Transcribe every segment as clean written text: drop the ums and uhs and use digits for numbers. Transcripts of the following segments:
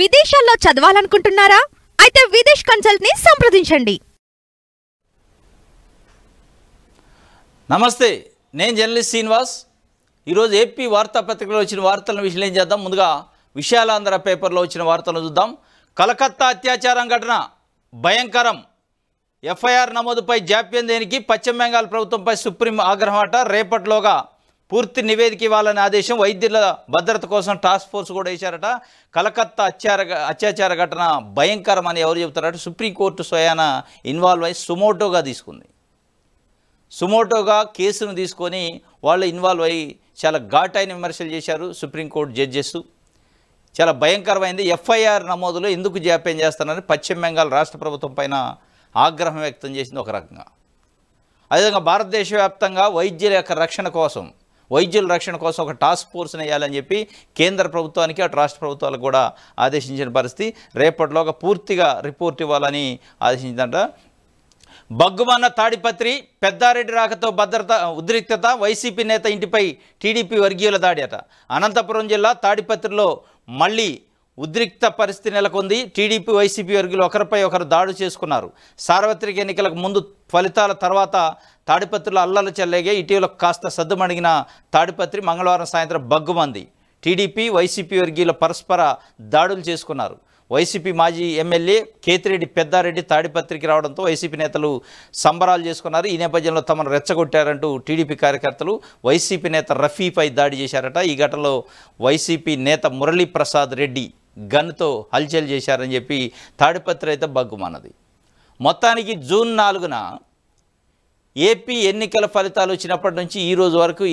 విదేశాల్లో చదవాలనుకుంటున్నారా? అయితే విదేశ్ కన్సల్ట్ ని సంప్రదించండి. నమస్తే, నేను జర్నలిస్ట్ శ్రీనివాస్. ఈరోజు ఏపీ వార్తాపత్రికలో వచ్చిన వార్తలను విశ్లేషణ చేద్దాం. ముందుగా విశాలాంధ్ర పేపర్లో వచ్చిన వార్తలను చూద్దాం. కలకత్తా అత్యాచారం ఘటన భయంకరం, ఎఫ్ఐఆర్ నమోదుపై జాప్యం దేనికి? పశ్చిమ బెంగాల్ ప్రభుత్వంపై సుప్రీం ఆగ్రహమట. రేపటిలోగా పూర్తి నివేదిక ఇవ్వాలనే ఆదేశం. వైద్యుల భద్రత కోసం టాస్క్ ఫోర్స్ కూడా వేశారట. కలకత్తా అత్యాచార ఘటన భయంకరం అని ఎవరు చెబుతారట? సుప్రీంకోర్టు స్వయాన ఇన్వాల్వ్ అయ్యి సుమోటోగా తీసుకుంది. సుమోటోగా కేసును తీసుకొని వాళ్ళు ఇన్వాల్వ్ అయ్యి చాలా ఘాటైన విమర్శలు చేశారు సుప్రీంకోర్టు జడ్జెస్. చాలా భయంకరమైంది. ఎఫ్ఐఆర్ నమోదులో ఎందుకు జాప్యం చేస్తారని పశ్చిమ బెంగాల్ రాష్ట్ర ప్రభుత్వం పైన ఆగ్రహం వ్యక్తం చేసింది ఒక రకంగా. అదేవిధంగా భారతదేశ వ్యాప్తంగా వైద్యుల రక్షణ కోసం ఒక టాస్క్ ఫోర్స్ని వేయాలని చెప్పి కేంద్ర ప్రభుత్వానికి అటు రాష్ట్ర ప్రభుత్వాలకు కూడా ఆదేశించిన పరిస్థితి. రేపటిలోగా పూర్తిగా రిపోర్ట్ ఇవ్వాలని ఆదేశించిందంట. బగ్గుమన్న తాడిపత్రి, పెద్దారెడ్డి రాకతో భద్రత ఉద్రిక్తత. వైసీపీ నేత ఇంటిపై టీడీపీ వర్గీయుల దాడి అట. అనంతపురం జిల్లా తాడిపత్రిలో మళ్ళీ ఉద్రిక్త పరిస్థితి నెలకొంది. టీడీపీ వైసీపీ వర్గీయులు ఒకరిపై ఒకరు దాడులు చేసుకున్నారు. సార్వత్రిక ఎన్నికలకు ముందు ఫలితాల తర్వాత తాడిపత్రిలో అల్లర్లు చెలరేగాయి. ఇటీవల కాస్త సద్దుమణిగిన తాడిపత్రి మంగళవారం సాయంత్రం బగ్గుమంది. టీడీపీ వైసీపీ వర్గీయుల పరస్పర దాడులు చేసుకున్నారు. వైసీపీ మాజీ ఎమ్మెల్యే కేతిరెడ్డి పెద్దారెడ్డి తాడిపత్రికి రావడంతో వైసీపీ నేతలు సంబరాలు చేసుకున్నారు. ఈ నేపథ్యంలో తమను రెచ్చగొట్టారంటూ టీడీపీ కార్యకర్తలు వైసీపీ నేత రఫీపై దాడి చేశారట. ఈ ఘటనలో వైసీపీ నేత మురళీప్రసాద్ రెడ్డి గన్తో హల్చల్ చేశారని చెప్పి తాడిపత్రి అయితే బగ్గుమన్నది. మొత్తానికి జూన్ 4న ఏపీ ఎన్నికల ఫలితాలు వచ్చినప్పటి నుంచి ఈ రోజు వరకు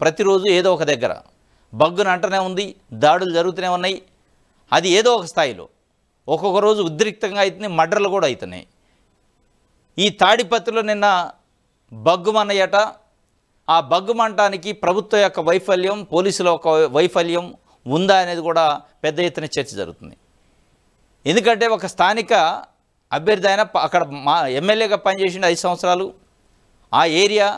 ప్రతిరోజు ఏదో ఒక దగ్గర బగ్గున అంటూనే ఉంది, దాడులు జరుగుతూనే ఉన్నాయి. అది ఏదో ఒక స్థాయిలో ఒక్కొక్క రోజు ఉద్రిక్తంగా అవుతుంది, మర్డర్లు కూడా అవుతున్నాయి. ఈ తాడిపత్రిలో నిన్న బగ్గుమన్నయట. ఆ బగ్గుమంటానికి ప్రభుత్వం యొక్క వైఫల్యం, పోలీసుల యొక్క వైఫల్యం ఉందా అనేది కూడా పెద్ద ఎత్తున చర్చ జరుగుతుంది. ఎందుకంటే ఒక స్థానిక అభ్యర్థి అయినా అక్కడ మా ఎమ్మెల్యేగా పనిచేసిన 5 సంవత్సరాలు, ఆ ఏరియా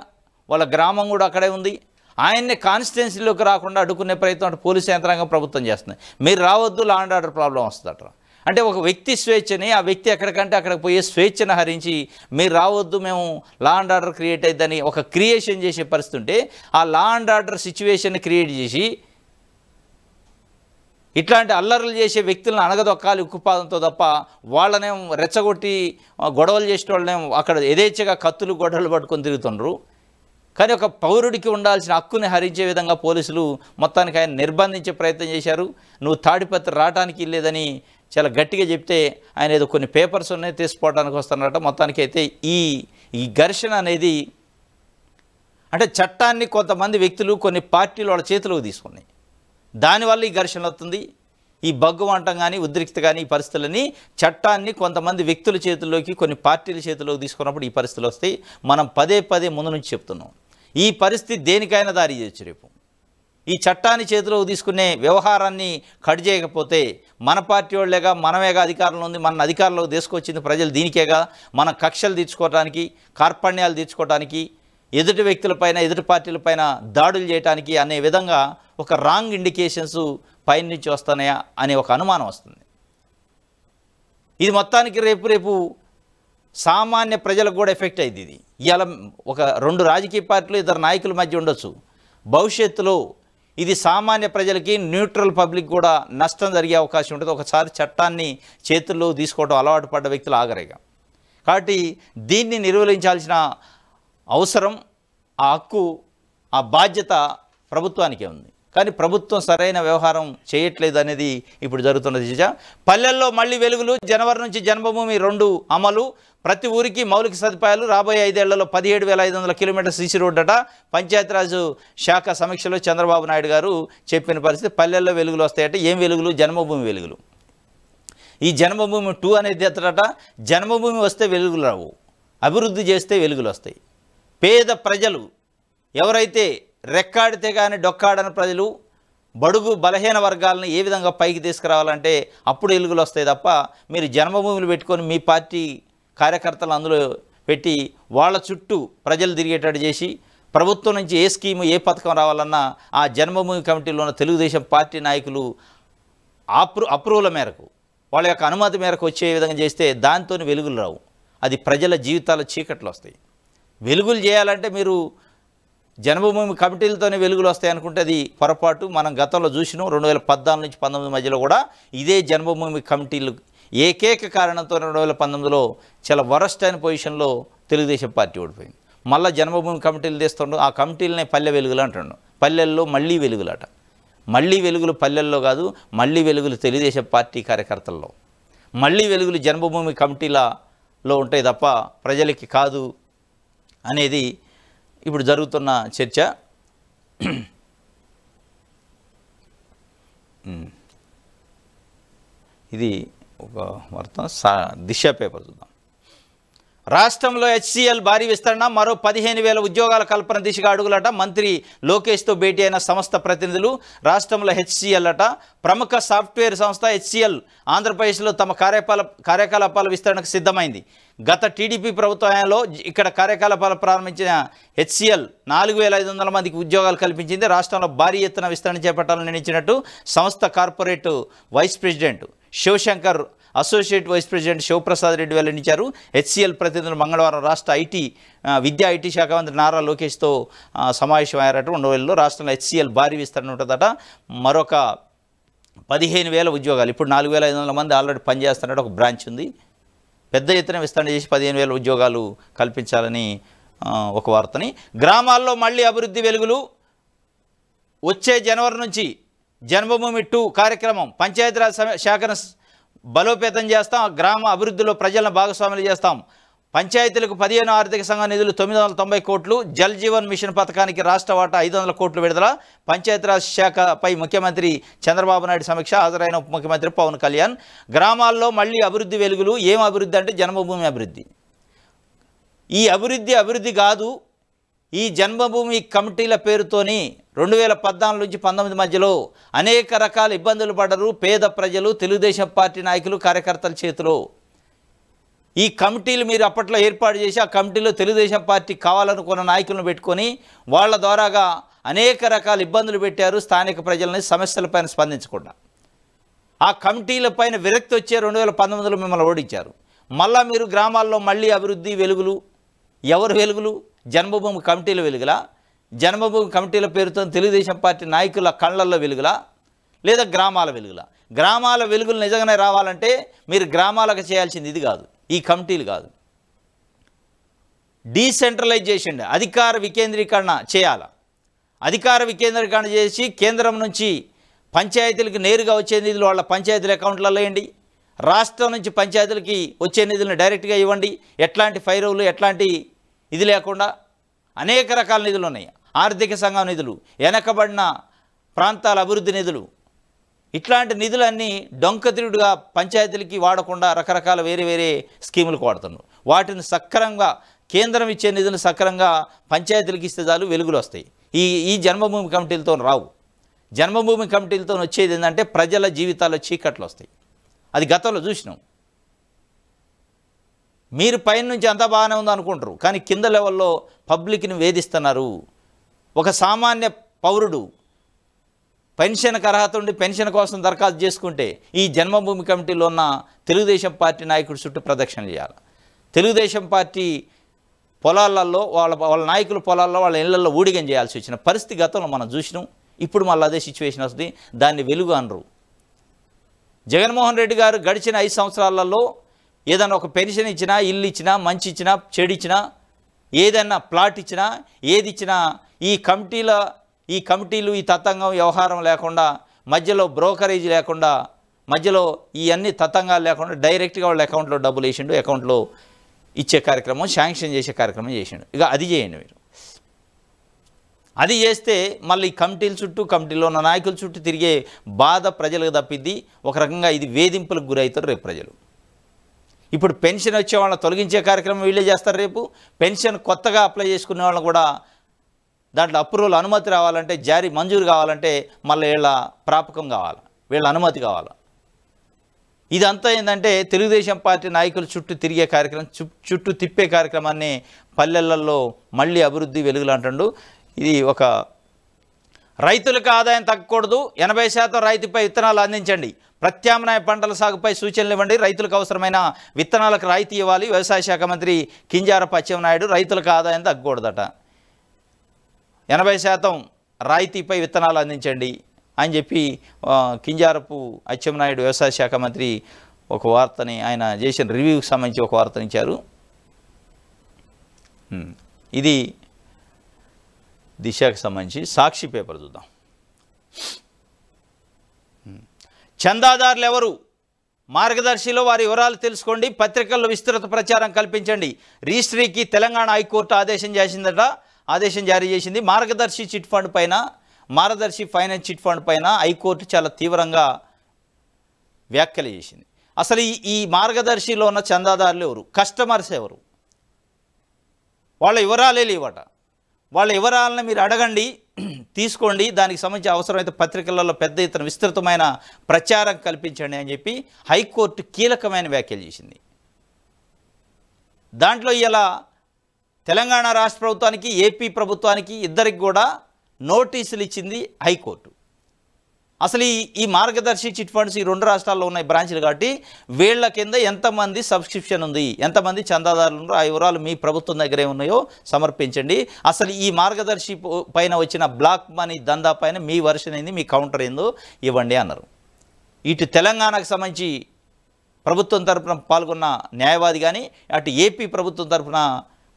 వాళ్ళ గ్రామం కూడా అక్కడే ఉంది. ఆయన్ని కాన్స్టిట్యున్సీలోకి రాకుండా అడ్డుకునే ప్రయత్నం అటు పోలీసు యంత్రాంగం ప్రభుత్వం చేస్తుంది. మీరు రావద్దు, లా అండ్ ఆర్డర్ ప్రాబ్లం వస్తుందట. అంటే ఒక వ్యక్తి స్వేచ్ఛని, ఆ వ్యక్తి ఎక్కడికంటే అక్కడికి పోయే స్వేచ్ఛను హరించి మీరు రావద్దు, మేము లా అండ్ ఆర్డర్ క్రియేట్ అయిద్దని ఒక క్రియేషన్ చేసే పరిస్థితి ఉంటే, ఆ law and order situation create చేసి ఇట్లాంటి అల్లర్లు చేసే వ్యక్తులను అణగదొక్కాలి ఉక్కుపాదంతో తప్ప వాళ్ళనేం రెచ్చగొట్టి గొడవలు చేసే వాళ్ళనేం అక్కడ యథేచ్ఛగా కత్తులు గొడవలు పట్టుకొని తిరుగుతుండ్రు. కానీ ఒక పౌరుడికి ఉండాల్సిన హక్కుని హరించే విధంగా పోలీసులు మొత్తానికి ఆయన నిర్బంధించే ప్రయత్నం చేశారు. నువ్వు తాడిపత్రి రావడానికి లేదని చాలా గట్టిగా చెప్తే ఆయన ఏదో కొన్ని పేపర్స్ ఉన్నాయి తీసుకోవడానికి వస్తున్నారట. మొత్తానికి అయితే ఈ ఘర్షణ అనేది అంటే చట్టాన్ని కొంతమంది వ్యక్తులు కొన్ని పార్టీలు వాళ్ళ చేతిలోకి తీసుకున్నాయి. దానివల్ల ఈ ఘర్షణ వస్తుంది. ఈ బగ్గుమంటం కానీ ఉద్రిక్త కానీ ఈ పరిస్థితులని చట్టాన్ని కొంతమంది వ్యక్తుల చేతుల్లోకి కొన్ని పార్టీల చేతుల్లోకి తీసుకున్నప్పుడు ఈ పరిస్థితులు వస్తాయి. మనం పదే ముందు నుంచి చెప్తున్నాం. ఈ పరిస్థితి దేనికైనా దారి చేయొచ్చు. రేపు ఈ చట్టాన్ని చేతిలోకి తీసుకునే వ్యవహారాన్ని కట్ చేయకపోతే మన పార్టీ వాళ్ళేగా, మనమేగా అధికారంలో ఉంది, మన అధికారంలోకి తీసుకొచ్చింది ప్రజలు దీనికేగా. మన కక్షలు తీర్చుకోవడానికి, కార్పణ్యాలు తీర్చుకోవడానికి, ఎదుటి వ్యక్తులపైన ఎదుటి పార్టీలపైన దాడులు చేయడానికి అనే విధంగా ఒక రాంగ్ ఇండికేషన్స్ పైన నుంచి వస్తున్నాయా అనే ఒక అనుమానం వస్తుంది. ఇది మొత్తానికి రేపు సామాన్య ప్రజలకు కూడా ఎఫెక్ట్ అయింది. ఇది ఇవాళ ఒక 2 రాజకీయ పార్టీలు 2 నాయకుల మధ్య ఉండొచ్చు. భవిష్యత్తులో ఇది సామాన్య ప్రజలకి, న్యూట్రల్ పబ్లిక్ కూడా నష్టం జరిగే అవకాశం ఉంటుంది. ఒకసారి చట్టాన్ని చేతుల్లో తీసుకోవడం అలవాటు పడ్డ వ్యక్తులు ఆగరేగా. కాబట్టి దీన్ని నిర్వహించాల్సిన అవసరం, ఆ హక్కు, ఆ బాధ్యత ప్రభుత్వానికే ఉంది. కానీ ప్రభుత్వం సరైన వ్యవహారం చేయట్లేదు అనేది ఇప్పుడు జరుగుతున్నది. పల్లెల్లో మళ్ళీ వెలుగులు. జనవరి నుంచి జన్మభూమి 2 అమలు. ప్రతి ఊరికి మౌలిక సదుపాయాలు. రాబోయే 5 ఏళ్లలో 17,500 కిలోమీటర్ల సీసీ రోడ్డట. పంచాయతీరాజ్ శాఖ సమీక్షలో చంద్రబాబు నాయుడు గారు చెప్పిన పరిస్థితి. పల్లెల్లో వెలుగులు వస్తాయట. ఏం వెలుగులు? జన్మభూమి వెలుగులు. ఈ జన్మభూమి 2 అనేది ఎత్తడట. జన్మభూమి వస్తే వెలుగులు రావు, అభివృద్ధి చేస్తే వెలుగులు వస్తాయి. పేద ప్రజలు ఎవరైతే రెక్కాడితే కానీ డొక్కాడని ప్రజలు, బడుగు బలహీన వర్గాలను ఏ విధంగా పైకి తీసుకురావాలంటే అప్పుడు వెలుగులు వస్తాయి తప్ప మీరు జన్మభూములు పెట్టుకొని మీ పార్టీ కార్యకర్తలు అందులో పెట్టి వాళ్ళ చుట్టూ ప్రజలు తిరిగేటట్టు చేసి ప్రభుత్వం నుంచి ఏ స్కీము ఏ పథకం రావాలన్నా ఆ జన్మభూమి కమిటీలో ఉన్న తెలుగుదేశం పార్టీ నాయకులు అప్రూవల్ మేరకు వాళ్ళ యొక్క అనుమతి మేరకు వచ్చే విధంగా చేస్తే దాంతో వెలుగులు రావు. అది ప్రజల జీవితాల చీకట్లు వస్తాయి. వెలుగులు చేయాలంటే మీరు జన్మభూమి కమిటీలతోనే వెలుగులు వస్తాయి అనుకుంటే అది పొరపాటు. మనం గతంలో చూసినాం 2014 నుంచి 19 మధ్యలో కూడా ఇదే జన్మభూమి కమిటీలు ఏకైక కారణంతో 2019లో చాలా వరస్ట్ అయిన పొజిషన్లో తెలుగుదేశం పార్టీ ఓడిపోయింది. మళ్ళీ జన్మభూమి కమిటీలు తీస్తుండ్రు. ఆ కమిటీలనే పల్లె వెలుగులు అంటుండు. పల్లెల్లో మళ్ళీ వెలుగులట. మళ్ళీ వెలుగులు పల్లెల్లో కాదు, మళ్ళీ వెలుగులు తెలుగుదేశం పార్టీ కార్యకర్తల్లో, మళ్ళీ వెలుగులు జన్మభూమి కమిటీలలో ఉంటాయి తప్ప ప్రజలకి కాదు అనేది ఇప్పుడు జరుగుతున్న చర్చ. ఇది ఒక వార్త. దిశ పేపర్ చూద్దాం. రాష్ట్రంలో హెచ్సిఎల్ భారీ విస్తరణ, మరో 15,000 ఉద్యోగాల కల్పన దిశగా అడుగులట. మంత్రి లోకేష్తో భేటీ అయిన సంస్థ ప్రతినిధులు. రాష్ట్రంలో హెచ్సిఎల్ అట. ప్రముఖ సాఫ్ట్వేర్ సంస్థ హెచ్సిఎల్ ఆంధ్రప్రదేశ్లో తమ కార్యకలాపాల విస్తరణకు సిద్ధమైంది. గత టీడీపీ ప్రభుత్వంలో ఇక్కడ కార్యకలాపాలు ప్రారంభించిన హెచ్సిఎల్ 4,500 మందికి ఉద్యోగాలు కల్పించింది. రాష్ట్రంలో భారీ ఎత్తున విస్తరణ చేపట్టాలని నిర్ణయించినట్టు సంస్థ corporate vice president Shivashankar, associate vice president Shivaprasad Reddy వెల్లడించారు. హెచ్సిఎల్ ప్రతినిధులు మంగళవారం రాష్ట్ర విద్యా ఐటీ శాఖ మంత్రి నారా లోకేష్తో సమావేశమయ్యారట. 2000లో రాష్ట్రంలో హెచ్సిఎల్ భారీ విస్తరణ ఉంటుందట. మరొక 15,000 ఉద్యోగాలు. ఇప్పుడు 4,500 మంది ఆల్రెడీ పనిచేస్తున్నట్టు ఒక బ్రాంచ్ ఉంది. పెద్ద ఎత్తున విస్తరణ చేసి 15,000 ఉద్యోగాలు కల్పించాలని ఒక వార్తని. గ్రామాల్లో మళ్ళీ అభివృద్ధి వెలుగులు. వచ్చే జనవరి నుంచి జన్మభూమి 2 కార్యక్రమం. పంచాయతీరాజ్ శాఖను బలోపేతం చేస్తాం. గ్రామ అభివృద్ధిలో ప్రజలను భాగస్వాములు చేస్తాం. పంచాయతీలకు 15 ఆర్థిక సంఘ నిధులు 990 కోట్లు. జల్ జీవన్ మిషన్ పథకానికి రాష్ట్ర వాటా 500 కోట్లు విడుదల. పంచాయతీరాజ్ శాఖపై ముఖ్యమంత్రి చంద్రబాబు నాయుడు సమీక్ష. హాజరైన ఉప ముఖ్యమంత్రి పవన్ కళ్యాణ్. గ్రామాల్లో మళ్ళీ అభివృద్ధి వెలుగులు. ఏం అభివృద్ధి అంటే జన్మభూమి అభివృద్ధి. ఈ అభివృద్ధి కాదు, ఈ జన్మభూమి కమిటీల పేరుతోని 2014 నుంచి 19 మధ్యలో అనేక రకాల ఇబ్బందులు పడ్డరు పేద ప్రజలు, తెలుగుదేశం పార్టీ నాయకులు, కార్యకర్తల చేతిలో. ఈ కమిటీలు మీరు అప్పట్లో ఏర్పాటు చేసి ఆ కమిటీలో తెలుగుదేశం పార్టీ కావాలనుకున్న నాయకులను పెట్టుకొని వాళ్ళ ద్వారాగా అనేక రకాల ఇబ్బందులు పెట్టారు స్థానిక ప్రజలని సమస్యలపైన స్పందించకుండా. ఆ కమిటీలపైన విరక్తి వచ్చే 2019లో మిమ్మల్ని ఓడించారు. మళ్ళా మీరు గ్రామాల్లో మళ్ళీ అభివృద్ధి వెలుగులు. ఎవరు వెలుగులు? జన్మభూమి కమిటీల వెలుగులా? జన్మభూమి కమిటీల పేరుతో తెలుగుదేశం పార్టీ నాయకుల కళ్ళల్లో వెలుగులా? లేదా గ్రామాల వెలుగులా? గ్రామాల వెలుగులు నిజంగానే రావాలంటే మీరు గ్రామాలకు చేయాల్సింది ఇది కాదు, ఈ కమిటీలు కాదు. డీసెంట్రలైజేషన్, అధికార వికేంద్రీకరణ చేయాలి. అధికార వికేంద్రీకరణ చేసి కేంద్రం నుంచి పంచాయతీలకు నేరుగా వచ్చే నిధులు వాళ్ళ పంచాయతీల అకౌంట్లలో వేయండి. రాష్ట్రం నుంచి పంచాయతీలకి వచ్చే నిధులను డైరెక్ట్గా ఇవ్వండి. ఎట్లాంటి ఫైరవులు, ఎట్లాంటి ఇది లేకుండా అనేక రకాల నిధులు ఉన్నాయి. ఆర్థిక సంఘం నిధులు, వెనకబడిన ప్రాంతాల అభివృద్ధి నిధులు, ఇట్లాంటి నిధులన్నీ డొంకతిరుడుగా పంచాయతీలకి వాడకుండా రకరకాల వేరే స్కీములకు వాడుతున్నారు. వాటిని సక్రమంగా కేంద్రం ఇచ్చే నిధులు సక్రమంగా పంచాయతీలకు ఇస్తే చాలు వెలుగులు వస్తాయి. ఈ జన్మభూమి కమిటీలతో రావు. జన్మభూమి కమిటీలతో వచ్చేది ఏంటంటే ప్రజల జీవితాల్లో చీకట్లు వస్తాయి. అది గతంలో చూసినాం. మీరు పైన నుంచి అంతా బాగానే ఉంది అనుకుంటారు, కానీ కింద లెవెల్లో పబ్లిక్ని వేధిస్తున్నారు. ఒక సామాన్య పౌరుడు పెన్షన్కి అర్హత ఉండి పెన్షన్ కోసం దరఖాస్తు చేసుకుంటే ఈ జన్మభూమి కమిటీలో ఉన్న తెలుగుదేశం పార్టీ నాయకుడు చుట్టూ ప్రదక్షిణ చేయాలి. తెలుగుదేశం పార్టీ పొలాలలో వాళ్ళ నాయకుల పొలాల్లో వాళ్ళ ఇళ్లలో ఊడిగం చేయాల్సి వచ్చిన పరిస్థితి గతంలో మనం చూసినాం. ఇప్పుడు మళ్ళీ అదే సిచ్యువేషన్ వస్తుంది. దాన్ని వెలుగు అనరు. జగన్మోహన్ రెడ్డి గారు గడిచిన 5 సంవత్సరాలలో ఏదైనా ఒక పెన్షన్ ఇచ్చినా, ఇల్లు ఇచ్చినా, మంచి ఇచ్చినా, చెడు ఇచ్చినా, ఏదైనా ప్లాట్ ఇచ్చినా, ఏది ఇచ్చినా ఈ కమిటీలు ఈ తతంగం వ్యవహారం లేకుండా, మధ్యలో బ్రోకరేజ్ లేకుండా, మధ్యలో ఇవన్నీ తతంగాలు లేకుండా డైరెక్ట్గా వాళ్ళ అకౌంట్లో డబ్బులు వేసిండు. అకౌంట్లో ఇచ్చే కార్యక్రమం, శాంక్షన్ చేసే కార్యక్రమం చేసిండు. ఇక అది చేయండి మీరు. అది చేస్తే మళ్ళీ కమిటీల చుట్టూ, కమిటీలో ఉన్న నాయకుల చుట్టూ తిరిగే బాధ ప్రజలకు తప్పిద్ది. ఒక రకంగా ఇది వేధింపులకు గురవుతారు రేపు ప్రజలు. ఇప్పుడు పెన్షన్ వచ్చే వాళ్ళని తొలగించే కార్యక్రమం వీళ్ళే చేస్తారు. రేపు పెన్షన్ కొత్తగా అప్లై చేసుకునే వాళ్ళని కూడా దాంట్లో అప్రూవల్ అనుమతి రావాలంటే, మంజూరు కావాలంటే మళ్ళీ వీళ్ళ ప్రాపకం కావాలి, వీళ్ళ అనుమతి కావాలి. ఇదంతా ఏంటంటే తెలుగుదేశం పార్టీ నాయకులు చుట్టూ తిరిగే కార్యక్రమం, చుట్టూ తిప్పే కార్యక్రమాన్ని పల్లెలలో మళ్ళీ అభివృద్ధి వెలుగులు అంటాడు. ఇది ఒక రైతులకు ఆదాయం తగ్గకూడదు, 80% రైతుపై విత్తనాలు అందించండి, ప్రత్యామ్నాయ పంటల సాగుపై సూచనలు ఇవ్వండి, రైతులకు అవసరమైన విత్తనాలకు రాయితీ ఇవ్వాలి. వ్యవసాయ శాఖ మంత్రి కింజారపు అచ్చెన్నాయుడు రైతులకు ఆదాయం తగ్గకూడదట, 80% రాయితీపై విత్తనాలు అందించండి అని చెప్పి కింజారపు అచ్చెన్నాయుడు వ్యవసాయ శాఖ మంత్రి ఒక వార్తని ఆయన చేసిన రివ్యూకి సంబంధించి ఒక వార్తని ఇచ్చారు. ఇది దిశకు సంబంధించి సాక్షి పేపర్ చూద్దాం. చందాదారులు ఎవరు, మార్గదర్శిలో వారి వివరాలు తెలుసుకోండి, పత్రికల్లో విస్తృత ప్రచారం కల్పించండి. రిజిస్ట్రీకి తెలంగాణ హైకోర్టు ఆదేశం జారీ చేసింది. మార్గదర్శి చిట్ ఫండ్ పైన, మార్గదర్శి ఫైనాన్స్ చిట్ ఫండ్ పైన హైకోర్టు చాలా తీవ్రంగా వ్యాఖ్యలు చేసింది. అసలు ఈ మార్గదర్శిలో ఉన్న చందాదారులు ఎవరు, కస్టమర్స్ ఎవరు, వాళ్ళ వివరాలే లేవట. వాళ్ళ వివరాలను మీరు అడగండి, తీసుకోండి, దానికి సంబంధించి అవసరమైతే పత్రికలలో పెద్ద ఎత్తున విస్తృతమైన ప్రచారం కల్పించండి అని చెప్పి హైకోర్టు కీలకమైన వ్యాఖ్యలు చేసింది. దాంట్లో ఇలా తెలంగాణ రాష్ట్ర ప్రభుత్వానికి, ఏపీ ప్రభుత్వానికి ఇద్దరికి కూడా నోటీసులు ఇచ్చింది హైకోర్టు. అసలు ఈ మార్గదర్శి చిట్ ఫండ్స్ ఈ 2 రాష్ట్రాల్లో ఉన్నాయి బ్రాంచ్లు కాబట్టి వీళ్ళ కింద ఎంతమంది సబ్స్క్రిప్షన్ ఉంది, ఎంతమంది చందాదారులు ఉన్నారో ఆ వివరాలు మీ ప్రభుత్వం దగ్గర ఏమున్నాయో సమర్పించండి. అసలు ఈ మార్గదర్శి పైన వచ్చిన బ్లాక్ మనీ దందా పైన మీ వర్షన్ ఏంది, మీ కౌంటర్ ఏందో ఇవ్వండి అన్నారు. ఇటు తెలంగాణకు సంబంధించి ప్రభుత్వం తరఫున పాల్గొన్న న్యాయవాది కానీ, అటు ఏపీ ప్రభుత్వం తరఫున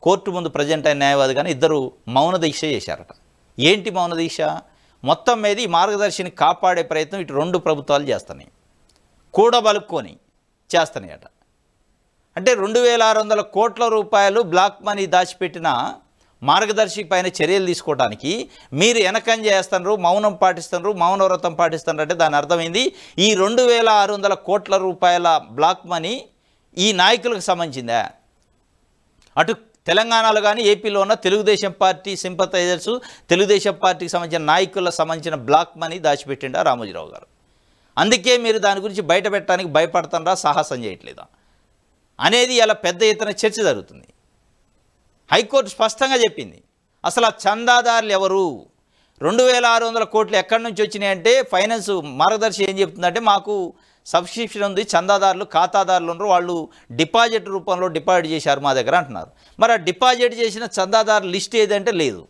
కోర్టు ముందు ప్రజెంట్ అయిన న్యాయవాది కానీ ఇద్దరు మౌన దీక్ష చేశారట. ఏంటి మౌన దీక్ష? మొత్తం మీద ఈ మార్గదర్శిని కాపాడే ప్రయత్నం ఇటు 2 ప్రభుత్వాలు చేస్తున్నాయి, కూడబలుక్కొని చేస్తున్నాయట. అంటే 2600 కోట్ల రూపాయలు బ్లాక్ మనీ దాచిపెట్టిన మార్గదర్శి పైన చర్యలు తీసుకోవడానికి మీరు వెనకం చేస్తున్నారు, మౌనం పాటిస్తున్నారు, మౌనవ్రతం పాటిస్తున్నారు. అంటే దాని అర్థమైంది ఈ 2600 కోట్ల రూపాయల బ్లాక్ మనీ ఈ నాయకులకు సంబంధించిందా? అటు తెలంగాణలో కానీ ఏపీలో ఉన్న తెలుగుదేశం పార్టీ సింపథైజర్స్, తెలుగుదేశం పార్టీకి సంబంధించిన నాయకులకు సంబంధించిన బ్లాక్ మనీ దాచిపెట్టిండా రామోజీరావు గారు. అందుకే మీరు దాని గురించి బయట పెట్టడానికి భయపడుతున్నారా, సాహసం చేయట్లేదా అనేది ఇలా పెద్ద ఎత్తున చర్చ జరుగుతుంది. హైకోర్టు స్పష్టంగా చెప్పింది. అసలు ఆ చందాదారులు ఎవరు, 2600 కోట్లు ఎక్కడి నుంచి వచ్చినాయి అంటే ఫైనాన్స్ మార్గదర్శి ఏం చెప్తుందంటే మాకు సబ్స్క్రిప్షన్ ఉంది, చందాదారులు ఖాతాదారులు ఉన్నారు, వాళ్ళు డిపాజిట్ రూపంలో డిపాజిట్ చేశారు మా దగ్గర అంటున్నారు. మరి ఆ డిపాజిట్ చేసిన చందాదారుల లిస్ట్ ఏదంటే లేదు,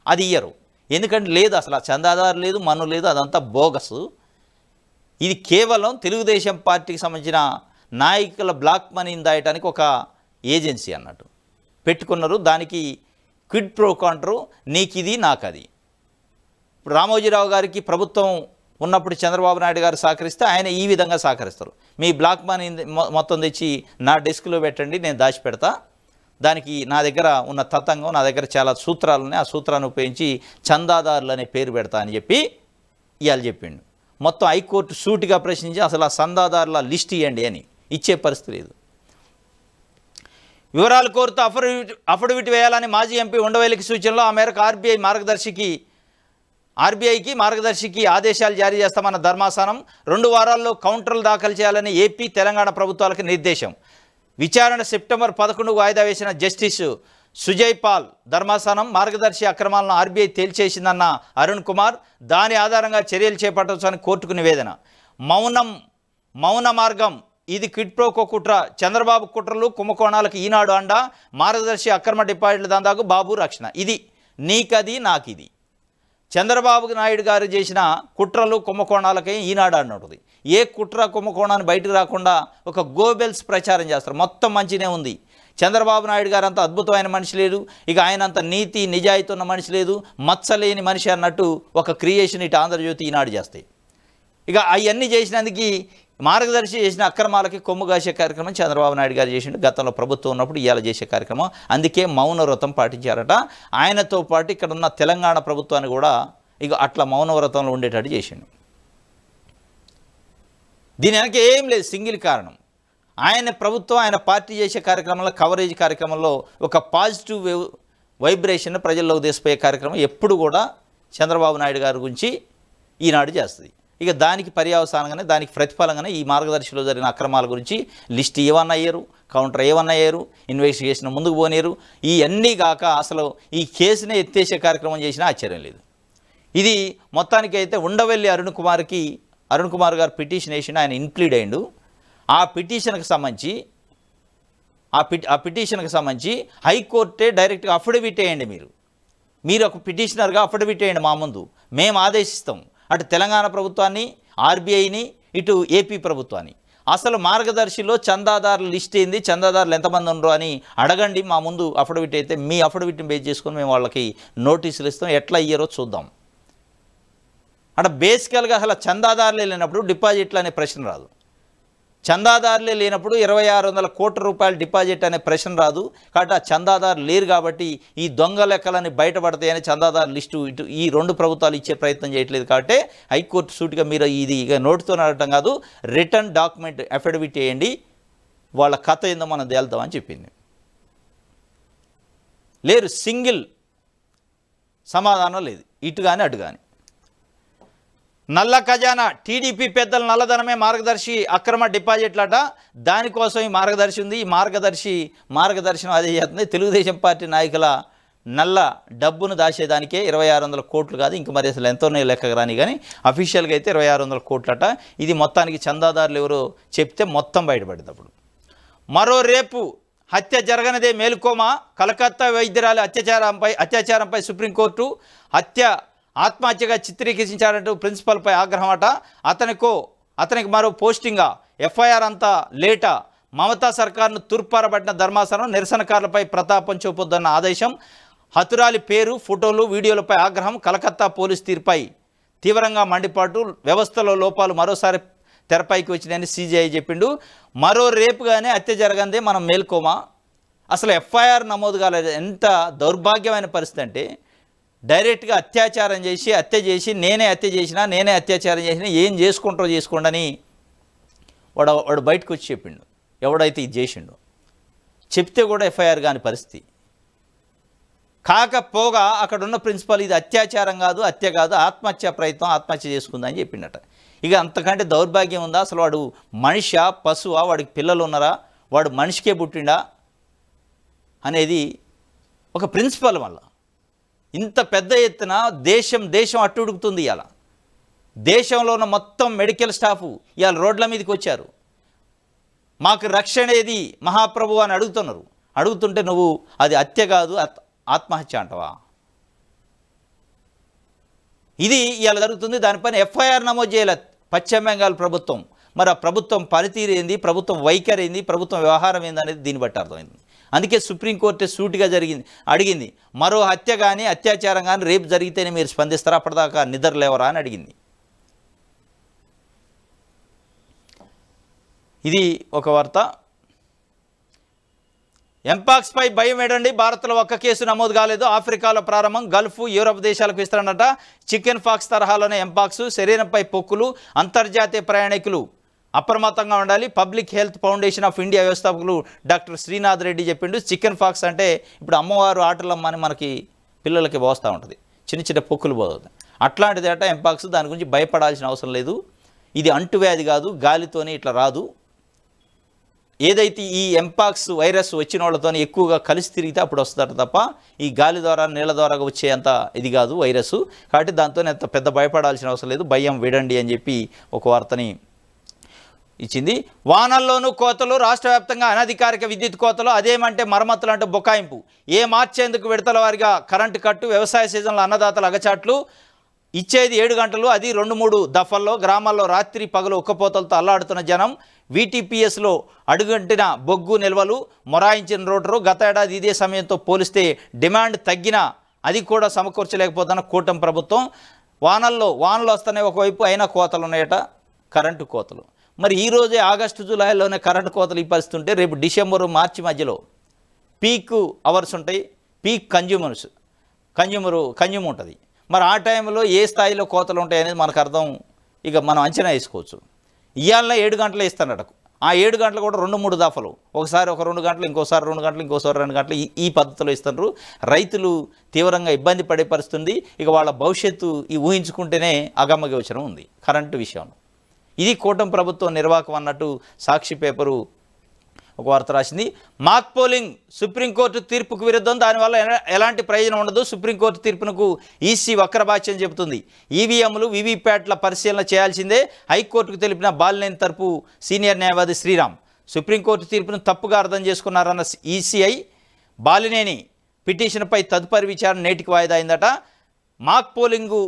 అది ఇయ్యరు. ఎందుకంటే లేదు, అసలు ఆ చందాదారు లేదు, మన్ను లేదు, అదంతా బోగస్. ఇది కేవలం తెలుగుదేశం పార్టీకి సంబంధించిన నాయకుల బ్లాక్ మనీని దాయటానికి ఒక ఏజెన్సీ అన్నట్టు పెట్టుకున్నారు. దానికి క్విడ్ ప్రో కాంట్రో, నీకిది నాకది. ఇప్పుడు రామోజీరావు గారికి ప్రభుత్వం ఉన్నప్పుడు చంద్రబాబు నాయుడు గారు సహకరిస్తే ఆయన ఈ విధంగా సహకరిస్తారు. మీ బ్లాక్ మనీ మొత్తం తెచ్చి నా డెస్క్లో పెట్టండి, నేను దాచిపెడతా, దానికి నా దగ్గర ఉన్న తతంగం, నా దగ్గర చాలా సూత్రాలు ఉన్నాయి, ఆ సూత్రాన్ని ఉపయోగించి చందాదారులు అనే పేరు పెడతా అని చెప్పి ఇవాళ చెప్పిండు. మొత్తం హైకోర్టు సూటిగా ప్రశ్నించి అసలు ఆ చందాదారుల లిస్ట్ ఇవ్వండి అని ఇచ్చే పరిస్థితి లేదు. వివరాలు కోరుతూ అఫిడవిట్ వేయాలని మాజీ ఎంపీ ఉండవల్లికి సూచనలో ఆ మేరకు ఆర్బీఐకి మార్గదర్శికి ఆదేశాలు జారీ చేస్తామన్న ధర్మాసనం 2 వారాల్లో కౌంటర్లు దాఖలు చేయాలని ఏపీ, తెలంగాణ ప్రభుత్వాలకు నిర్దేశం. విచారణ సెప్టెంబర్ 11కు వాయిదా వేసిన జస్టిస్ సుజయ్ పాల్ ధర్మాసనం మార్గదర్శి అక్రమాలను ఆర్బీఐ తేల్చేసిందన్న అరుణ్ కుమార్, దాని ఆధారంగా చర్యలు చేపట్టవచ్చని కోర్టుకు నివేదన. మౌన మార్గం, ఇది క్విడ్ ప్రోకో కుట్ర, చంద్రబాబు కుట్రలు కుంభకోణాలకు ఈనాడు అండ, మార్గదర్శి అక్రమ డిపాజిట్ల దందాకు బాబు రక్షణ. ఇది నీకది నాకిది. చంద్రబాబు నాయుడు గారు చేసిన కుట్రలు కుంభకోణాలకే ఈనాడు అన్నది. ఏ కుట్ర కుంభకోణాన్ని బయటకు రాకుండా ఒక గోబెల్స్ ప్రచారం చేస్తారు. మొత్తం మంచినే ఉంది. చంద్రబాబు నాయుడు గారు అంత అద్భుతమైన మనిషి లేదు, ఇక ఆయన అంత నీతి నిజాయితీ ఉన్న మనిషి లేదు, మచ్చలేని మనిషి అన్నట్టు ఒక క్రియేషన్ ఇటు ఆంధ్రజ్యోతి ఈనాడు చేస్తాయి. ఇక అవన్నీ చేసినందుకు మార్గదర్శి చేసిన అక్రమాలకి కొమ్ము కాసే కార్యక్రమం చంద్రబాబు నాయుడు గారు చేసిండు గతంలో ప్రభుత్వం ఉన్నప్పుడు, ఇవాళ చేసే కార్యక్రమం. అందుకే మౌనవ్రతం పాటించారట. ఆయనతో పాటు ఇక్కడ ఉన్న తెలంగాణ ప్రభుత్వాన్ని కూడా ఇక అట్లా మౌనవ్రతంలో ఉండేటట్టు చేసిండు. దీని వెనక ఏం లేదు, సింగిల్ కారణం ఆయన ప్రభుత్వం, ఆయన పార్టీ చేసే కార్యక్రమంలో, కవరేజ్ కార్యక్రమంలో ఒక పాజిటివ్ వైబ్రేషన్ ప్రజల్లోకి తీసిపోయే కార్యక్రమం ఎప్పుడు కూడా చంద్రబాబు నాయుడు గారి గురించి ఈనాడు చేస్తుంది. ఇక దానికి పర్యవసానంగానే దానికి ప్రతిఫలంగానే ఈ మార్గదర్శిలో జరిగిన అక్రమాల గురించి లిస్ట్ ఏమన్నా అయ్యారు, కౌంటర్ ఏమన్నా అయ్యారు, ఇన్వెస్టిగేషన్ ముందుకు పోనేరు. ఈ అన్నీ కాక అసలు ఈ కేసునే ఎత్తేసే కార్యక్రమం చేసినా ఆశ్చర్యం లేదు. ఇది మొత్తానికైతే ఉండవెల్లి అరుణ్ కుమార్ గారు పిటిషన్ వేసిన, ఆయన ఇన్ప్లీడ్ అయ్యిండు. ఆ పిటిషన్కి సంబంధించి హైకోర్టే డైరెక్ట్గా అఫిడవిట్ వేయండి, మీరు ఒక పిటిషనర్గా అఫిడవిట్ వేయండి మా ముందు, మేము ఆదేశిస్తాం అటు తెలంగాణ ప్రభుత్వాన్ని, ఆర్బీఐని, ఇటు ఏపీ ప్రభుత్వాన్ని. అసలు మార్గదర్శిలో చందాదారుల లిస్ట్ ఏంది, చందాదారులు ఎంతమంది ఉండరు అని అడగండి మా ముందు అఫిడవిట్ అయితే. మీ అఫిడవిట్ని బేస్ చేసుకొని మేము వాళ్ళకి నోటీసులు ఇస్తాం, ఎట్లా ఇయ్యారో చూద్దాం. అంటే బేసికల్గా అసలు చందాదారులే లేనప్పుడు డిపాజిట్లు అనే ప్రశ్న రాదు. చందాదారులే లేనప్పుడు 2600 కోట్ల రూపాయల డిపాజిట్ అనే ప్రశ్న రాదు. కాబట్టి ఆ చందాదారులు లేరు కాబట్టి ఈ దొంగ లెక్కలని బయటపడతాయని చందాదారు లిస్టు ఇటు ఈ రెండు ప్రభుత్వాలు ఇచ్చే ప్రయత్నం చేయట్లేదు. కాబట్టి హైకోర్టు సూటిగా మీరు ఇది ఇక నోటితో అడగటం కాదు, రిటర్న్ డాక్యుమెంట్ అఫిడవిట్ చేయండి, వాళ్ళ కథ ఏందో మనం తేల్తామని చెప్పింది. లేరు, సింగిల్ సమాధానం లేదు, ఇటు కానీ అటు కానీ. నల్ల ఖజానా, టీడీపీ పెద్దల నల్లధనమే మార్గదర్శి అక్రమ డిపాజిట్లట. దానికోసం ఈ మార్గదర్శి ఉంది. ఈ మార్గదర్శనం అదే చేస్తుంది. తెలుగుదేశం పార్టీ నాయకుల నల్ల డబ్బును దాచేదానికే 2600 కోట్లు కాదు, ఇంక మరి అసలు ఎంతోనే లెక్క రాని, కానీ అఫీషియల్గా అయితే 2600 కోట్లట. ఇది మొత్తానికి చందాదారులు ఎవరో చెప్తే మొత్తం బయటపడింది. అప్పుడు మరో రేపు హత్య జరగనిదే మేలుకోమా, కలకత్తా వైద్యురాలి అత్యాచారంపై సుప్రీంకోర్టు ఆత్మహత్యగా చిత్రీకరించారంటూ ప్రిన్సిపల్పై ఆగ్రహం అట. అతనికి మరో పోస్టింగా, ఎఫ్ఐఆర్ అంతా లేటా, మమతా సర్కార్ను తూర్పారబట్టిన ధర్మాసనం, నిరసనకారులపై ప్రతాపం చూపొద్దన్న ఆదేశం, హతురాలి పేరు, ఫోటోలు, వీడియోలపై ఆగ్రహం, కలకత్తా పోలీసు తీరుపై తీవ్రంగా మండిపాటు, వ్యవస్థలో లోపాలు మరోసారి తెరపైకి వచ్చినాయని సీజీఐ చెప్పిండు. మరో రేపుగానే హత్య జరగందే మనం మేల్కోమా. అసలు ఎఫ్ఐఆర్ నమోదు కాలేదు. ఎంత దౌర్భాగ్యమైన పరిస్థితి అంటే, డైరెక్ట్గా హత్య చేసి నేనే అత్యాచారం చేసినా ఏం చేసుకుంటారో చేసుకోండి అని వాడు బయటకు వచ్చి చెప్పిండు. ఎవడైతే ఇది చేసిండో చెప్తే కూడా ఎఫ్ఐఆర్ కాని పరిస్థితి. కాకపోగా అక్కడ ఉన్న ప్రిన్సిపల్ ఇది అత్యాచారం కాదు, హత్య కాదు, ఆత్మహత్య చేసుకుందని చెప్పిండట. ఇక అంతకంటే దౌర్భాగ్యం ఉందా? అసలు వాడు మనిషా పశువా, వాడికి పిల్లలు ఉన్నారా, వాడు మనిషికే పుట్టిండా అనేది ఒక ప్రిన్సిపల్ వల్ల ఇంత పెద్ద ఎత్తున దేశం అట్టుడుకుతుంది. ఇవాళ దేశంలో ఉన్న మొత్తం మెడికల్ స్టాఫ్ ఇవాళ రోడ్ల మీదకి వచ్చారు. మాకు రక్షణ ఏది మహాప్రభు అని అడుగుతుంటే నువ్వు అది హత్య కాదు ఆత్మహత్య అంటవా? ఇది ఇవాళ జరుగుతుంది. దానిపైన ఎఫ్ఐఆర్ నమోదు చేయాలి పశ్చిమ బెంగాల్ ప్రభుత్వం. మరి ఆ ప్రభుత్వం పనితీరు ఏంది, ప్రభుత్వం వైఖరి ఏంది, ప్రభుత్వం వ్యవహారం ఏంది అనేది దీన్ని బట్టి అర్థమైంది. అందుకే సుప్రీంకోర్టు సూటిగా అడిగింది, మరో హత్య కానీ అత్యాచారం కానీ రేపు జరిగితేనే మీరు స్పందిస్తారా, అప్పటిదాకా నిద్ర లేవరా అని అడిగింది. ఇది ఒక వార్త. ఎంపాక్స్పై భయం ఏడండి, భారత్లో ఒక్క కేసు నమోదు కాలేదు, ఆఫ్రికాలో ప్రారంభం, గల్ఫ్ యూరప్ దేశాలకు విస్తరణట. చికెన్ పాక్స్ తరహాలోనే ఎంపాక్స్, శరీరంపై పొక్కులు, అంతర్జాతీయ ప్రయాణికులు అప్రమత్తంగా ఉండాలి. Public health foundation of India వ్యవస్థాపకులు డాక్టర్ శ్రీనాథ్ రెడ్డి చెప్పిండు. చికెన్ పాక్స్ అంటే ఇప్పుడు అమ్మవారు ఆటలమ్మని మనకి పిల్లలకి పోస్తూ ఉంటుంది, చిన్న పొక్కులు పోతుంది, అట్లాంటిది అట ఎంపాక్స్. దాని గురించి భయపడాల్సిన అవసరం లేదు. ఇది అంటువ్యాధి కాదు, గాలితోనే ఇట్లా రాదు. ఏదైతే ఈ ఎంపాక్స్ వైరస్ వచ్చిన వాళ్ళతో ఎక్కువగా కలిసి తిరిగితే అప్పుడు వస్తుందట తప్ప ఈ గాలి ద్వారా నీళ్ళ ద్వారా వచ్చే అంత ఇది కాదు వైరస్. కాబట్టి దాంతో అంత పెద్ద భయపడాల్సిన అవసరం లేదు, భయం విడండి అని చెప్పి ఒక వార్తని ఇచ్చింది. వానల్లోనూ కోతలు, రాష్ట్ర వ్యాప్తంగా అనధికారిక విద్యుత్ కోతలు, అదేమంటే మరమ్మతులు అంటే బొకాయింపు, మార్చేందుకు విడతల వారిగా కరెంటు కట్టు, వ్యవసాయ సీజన్లో అన్నదాతల అగచాట్లు, ఇచ్చేది 7 గంటలు, అది 2-3 దఫల్లో, గ్రామాల్లో రాత్రి పగలు ఉక్కపోతలతో అల్లాడుతున్న జనం, వీటీపీఎస్లో అడుగంటిన బొగ్గు నిల్వలు, మొరాయించిన రోటరు. గత ఏడాది ఇదే సమయంతో పోలిస్తే డిమాండ్ తగ్గినా అది కూడా సమకూర్చలేకపోతున్న కూటమి ప్రభుత్వం. వానలు వస్తున్నాయి ఒకవైపు, అయినా కోతలు ఉన్నాయట, కరెంటు కోతలు. మరి ఈరోజే ఆగస్టు జూలైలోనే కరెంటు కోతలు ఈ పరిస్థితి ఉంటే రేపు డిసెంబరు మార్చి మధ్యలో పీక్ అవర్స్ ఉంటాయి, పీక్ కన్జ్యూమ్ ఉంటుంది. మరి ఆ టైంలో ఏ స్థాయిలో కోతలు ఉంటాయి అనేది మనకు అర్థం, ఇక మనం అంచనా వేసుకోవచ్చు. ఇవాళ 7 గంటలు ఇస్తానట ఆ 7 గంటలు కూడా 2-3 దఫలు, ఒకసారి ఒక 2 గంటలు, ఇంకోసారి 2 గంటలు, ఇంకోసారి 2 గంటలు, ఈ పద్ధతిలో ఇస్తున్నారు. రైతులు తీవ్రంగా ఇబ్బంది పడే పరిస్థితుంది. ఇక వాళ్ళ భవిష్యత్తు ఈ ఊహించుకుంటేనే అగమ్యగోచరం ఉంది కరెంటు విషయంలో. ఇది కూటమి ప్రభుత్వం నిర్వాహకం అన్నట్టు సాక్షి పేపరు ఒక వార్త రాసింది. మాక్ పోలింగ్ సుప్రీంకోర్టు తీర్పుకు విరుద్ధం, దానివల్ల ఎలాంటి ప్రయోజనం ఉండదు. సుప్రీంకోర్టు తీర్పునకు ఈసీ వక్రభాష్యం చెబుతుంది. ఈవీఎంలు వీవీప్యాట్ల పరిశీలన చేయాల్సిందే హైకోర్టుకు తెలిపిన బాలినేని తరపు సీనియర్ న్యాయవాది శ్రీరామ్. సుప్రీంకోర్టు తీర్పును తప్పుగా అర్థం చేసుకున్నారన్న ఈసీఐ బాలినేని పిటిషన్పై తదుపరి విచారణ నేటికి వాయిదా అయిందట. మాక్ పోలింగు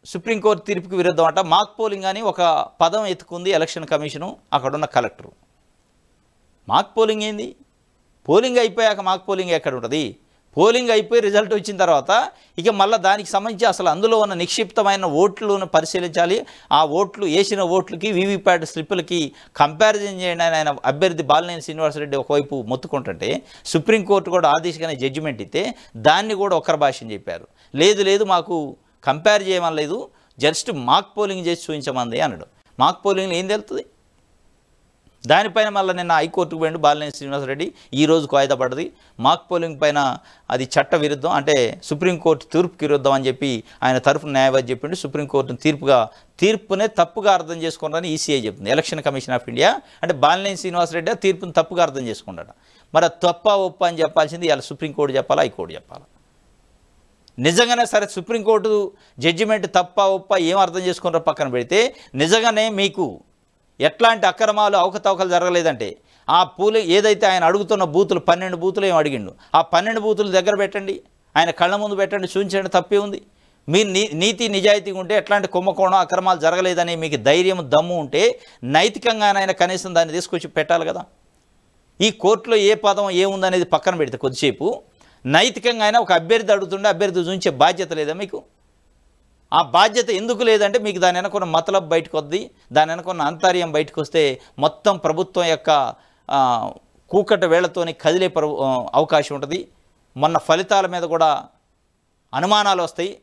సుప్రీంకోర్టు తీర్పుకు విరుద్ధం అట. మాక్ పోలింగ్ అని ఒక పదం ఎత్తుకుంది ఎలక్షన్ కమిషను, అక్కడున్న కలెక్టరు. మాక్ పోలింగ్ ఏంది? పోలింగ్ అయిపోయాక మాక్ పోలింగ్ ఎక్కడ ఉంటుంది? పోలింగ్ అయిపోయి రిజల్ట్ వచ్చిన తర్వాత ఇక మళ్ళీ దానికి సంబంధించి అసలు అందులో ఉన్న నిక్షిప్తమైన ఓట్లను పరిశీలించాలి. ఆ ఓట్లు వేసిన ఓట్లకి వీవీప్యాట్ స్లిప్పులకి కంపారిజన్ చేయండి అని ఆయన అభ్యర్థి బాలినేని శ్రీనివాసరెడ్డి ఒకవైపు మొత్తుకుంటుంటే సుప్రీంకోర్టు కూడా ఆదేశికనే జడ్జిమెంట్ ఇస్తే దాన్ని కూడా ఒకరి భాషని చెప్పారు. లేదు మాకు కంపేర్ చేయమని లేదు, జస్ట్ మాక్ పోలింగ్ చేసి చూపించమంది అన్నాడు. మాక్ పోలింగ్లో ఏం తెలుస్తుంది? దానిపైన మళ్ళీ నిన్న హైకోర్టుకు పోయిండు బాలినేని శ్రీనివాసరెడ్డి. ఈ రోజుకు వాయిదా పడ్డది. మాక్ పోలింగ్ పైన అది చట్ట విరుద్ధం, అంటే సుప్రీంకోర్టు తీర్పుకి విరుద్ధం అని చెప్పి ఆయన తరఫున న్యాయవాది చెప్పిండు. సుప్రీంకోర్టును తీర్పునే తప్పుగా అర్థం చేసుకున్నారని ఈసీఐ చెప్తుంది. ఎలక్షన్ కమిషన్ ఆఫ్ ఇండియా అంటే బాలినేని శ్రీనివాసరెడ్డి తీర్పును తప్పుగా అర్థం చేసుకున్నాడు. మరి తప్ప ఒప్ప అని చెప్పాల్సింది ఇలా సుప్రీంకోర్టు చెప్పాలా, హైకోర్టు చెప్పాలా? నిజంగానే సరే సుప్రీంకోర్టు జడ్జిమెంట్ తప్ప ఒప్ప ఏం అర్థం చేసుకున్నారో పక్కన పెడితే, నిజంగానే మీకు ఎట్లాంటి అక్రమాలు అవకతవకలు జరగలేదంటే ఆ ఏదైతే ఆయన అడుగుతున్న బూతులు 12 బూతులు ఏం అడిగిండు, ఆ 12 బూతులు దగ్గర పెట్టండి, ఆయన కళ్ళ ముందు పెట్టండి, చూపించండి, తప్పే ఉంది. మీరు నీతి నిజాయితీగా ఉంటే ఎట్లాంటి కుంభకోణం అక్రమాలు జరగలేదని మీకు ధైర్యం దమ్ము ఉంటే నైతికంగానైనా కనీసం దాన్ని తీసుకొచ్చి పెట్టాలి కదా. ఈ కోర్టులో ఏ పదం ఏముందనేది పక్కన పెడితే కొద్దిసేపు నైతికంగా అయినా ఒక అభ్యర్థి అడుగుతుండే అభ్యర్థి చూపించే బాధ్యత లేదా మీకు? ఆ బాధ్యత ఎందుకు లేదంటే మీకు దాని వెనకున్న మతలబ్ బయటకు వద్ది, దాని వెనకున్న అంతర్యం బయటకు వస్తే మొత్తం ప్రభుత్వం యొక్క కూకట వేళ్లతోని కదిలే అవకాశం ఉంటుంది. మొన్న ఫలితాల మీద కూడా అనుమానాలు వస్తాయి.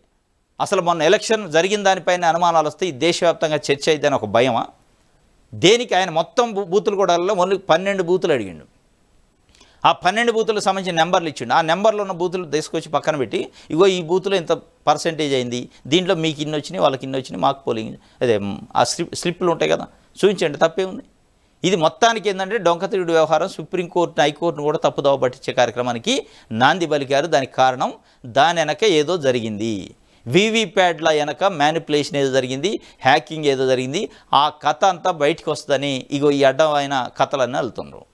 అసలు మొన్న ఎలక్షన్ జరిగిన దానిపైన అనుమానాలు వస్తాయి. దేశవ్యాప్తంగా చర్చ అయిద్దని ఒక భయమా? దేనికి ఆయన మొత్తం బూతులు కూడా ఓన్లీ 12 బూతులు అడిగిండు. ఆ 12 బూతులకు సంబంధించిన నెంబర్లు ఇచ్చిండు. ఆ నెంబర్లో ఉన్న బూతులు తీసుకొచ్చి పక్కన పెట్టి ఇగో ఈ బూతులో ఇంత పర్సెంటేజ్ అయింది, దీంట్లో మీకు ఇన్ని వచ్చినాయి, వాళ్ళకి ఇన్ని వచ్చినాయి, మాకు పోలింగ్ అదే ఆ స్లిప్లు ఉంటాయి కదా, చూపించండి, తప్పే ఉంది. ఇది మొత్తానికి ఏంటంటే డొంకతిరుడు వ్యవహారం. సుప్రీంకోర్టును హైకోర్టును కూడా తప్పుదోవ పట్టించే కార్యక్రమానికి నాంది పలికారు. దానికి కారణం దాని వెనక ఏదో జరిగింది, వీవీప్యాడ్ల వెనక మ్యానిపులేషన్ ఏదో జరిగింది, హ్యాకింగ్ ఏదో జరిగింది. ఆ కథ అంతా బయటకు వస్తుందని ఇగో ఈ అడ్డమైన కథలన్నీ వెళ్తున్నారు,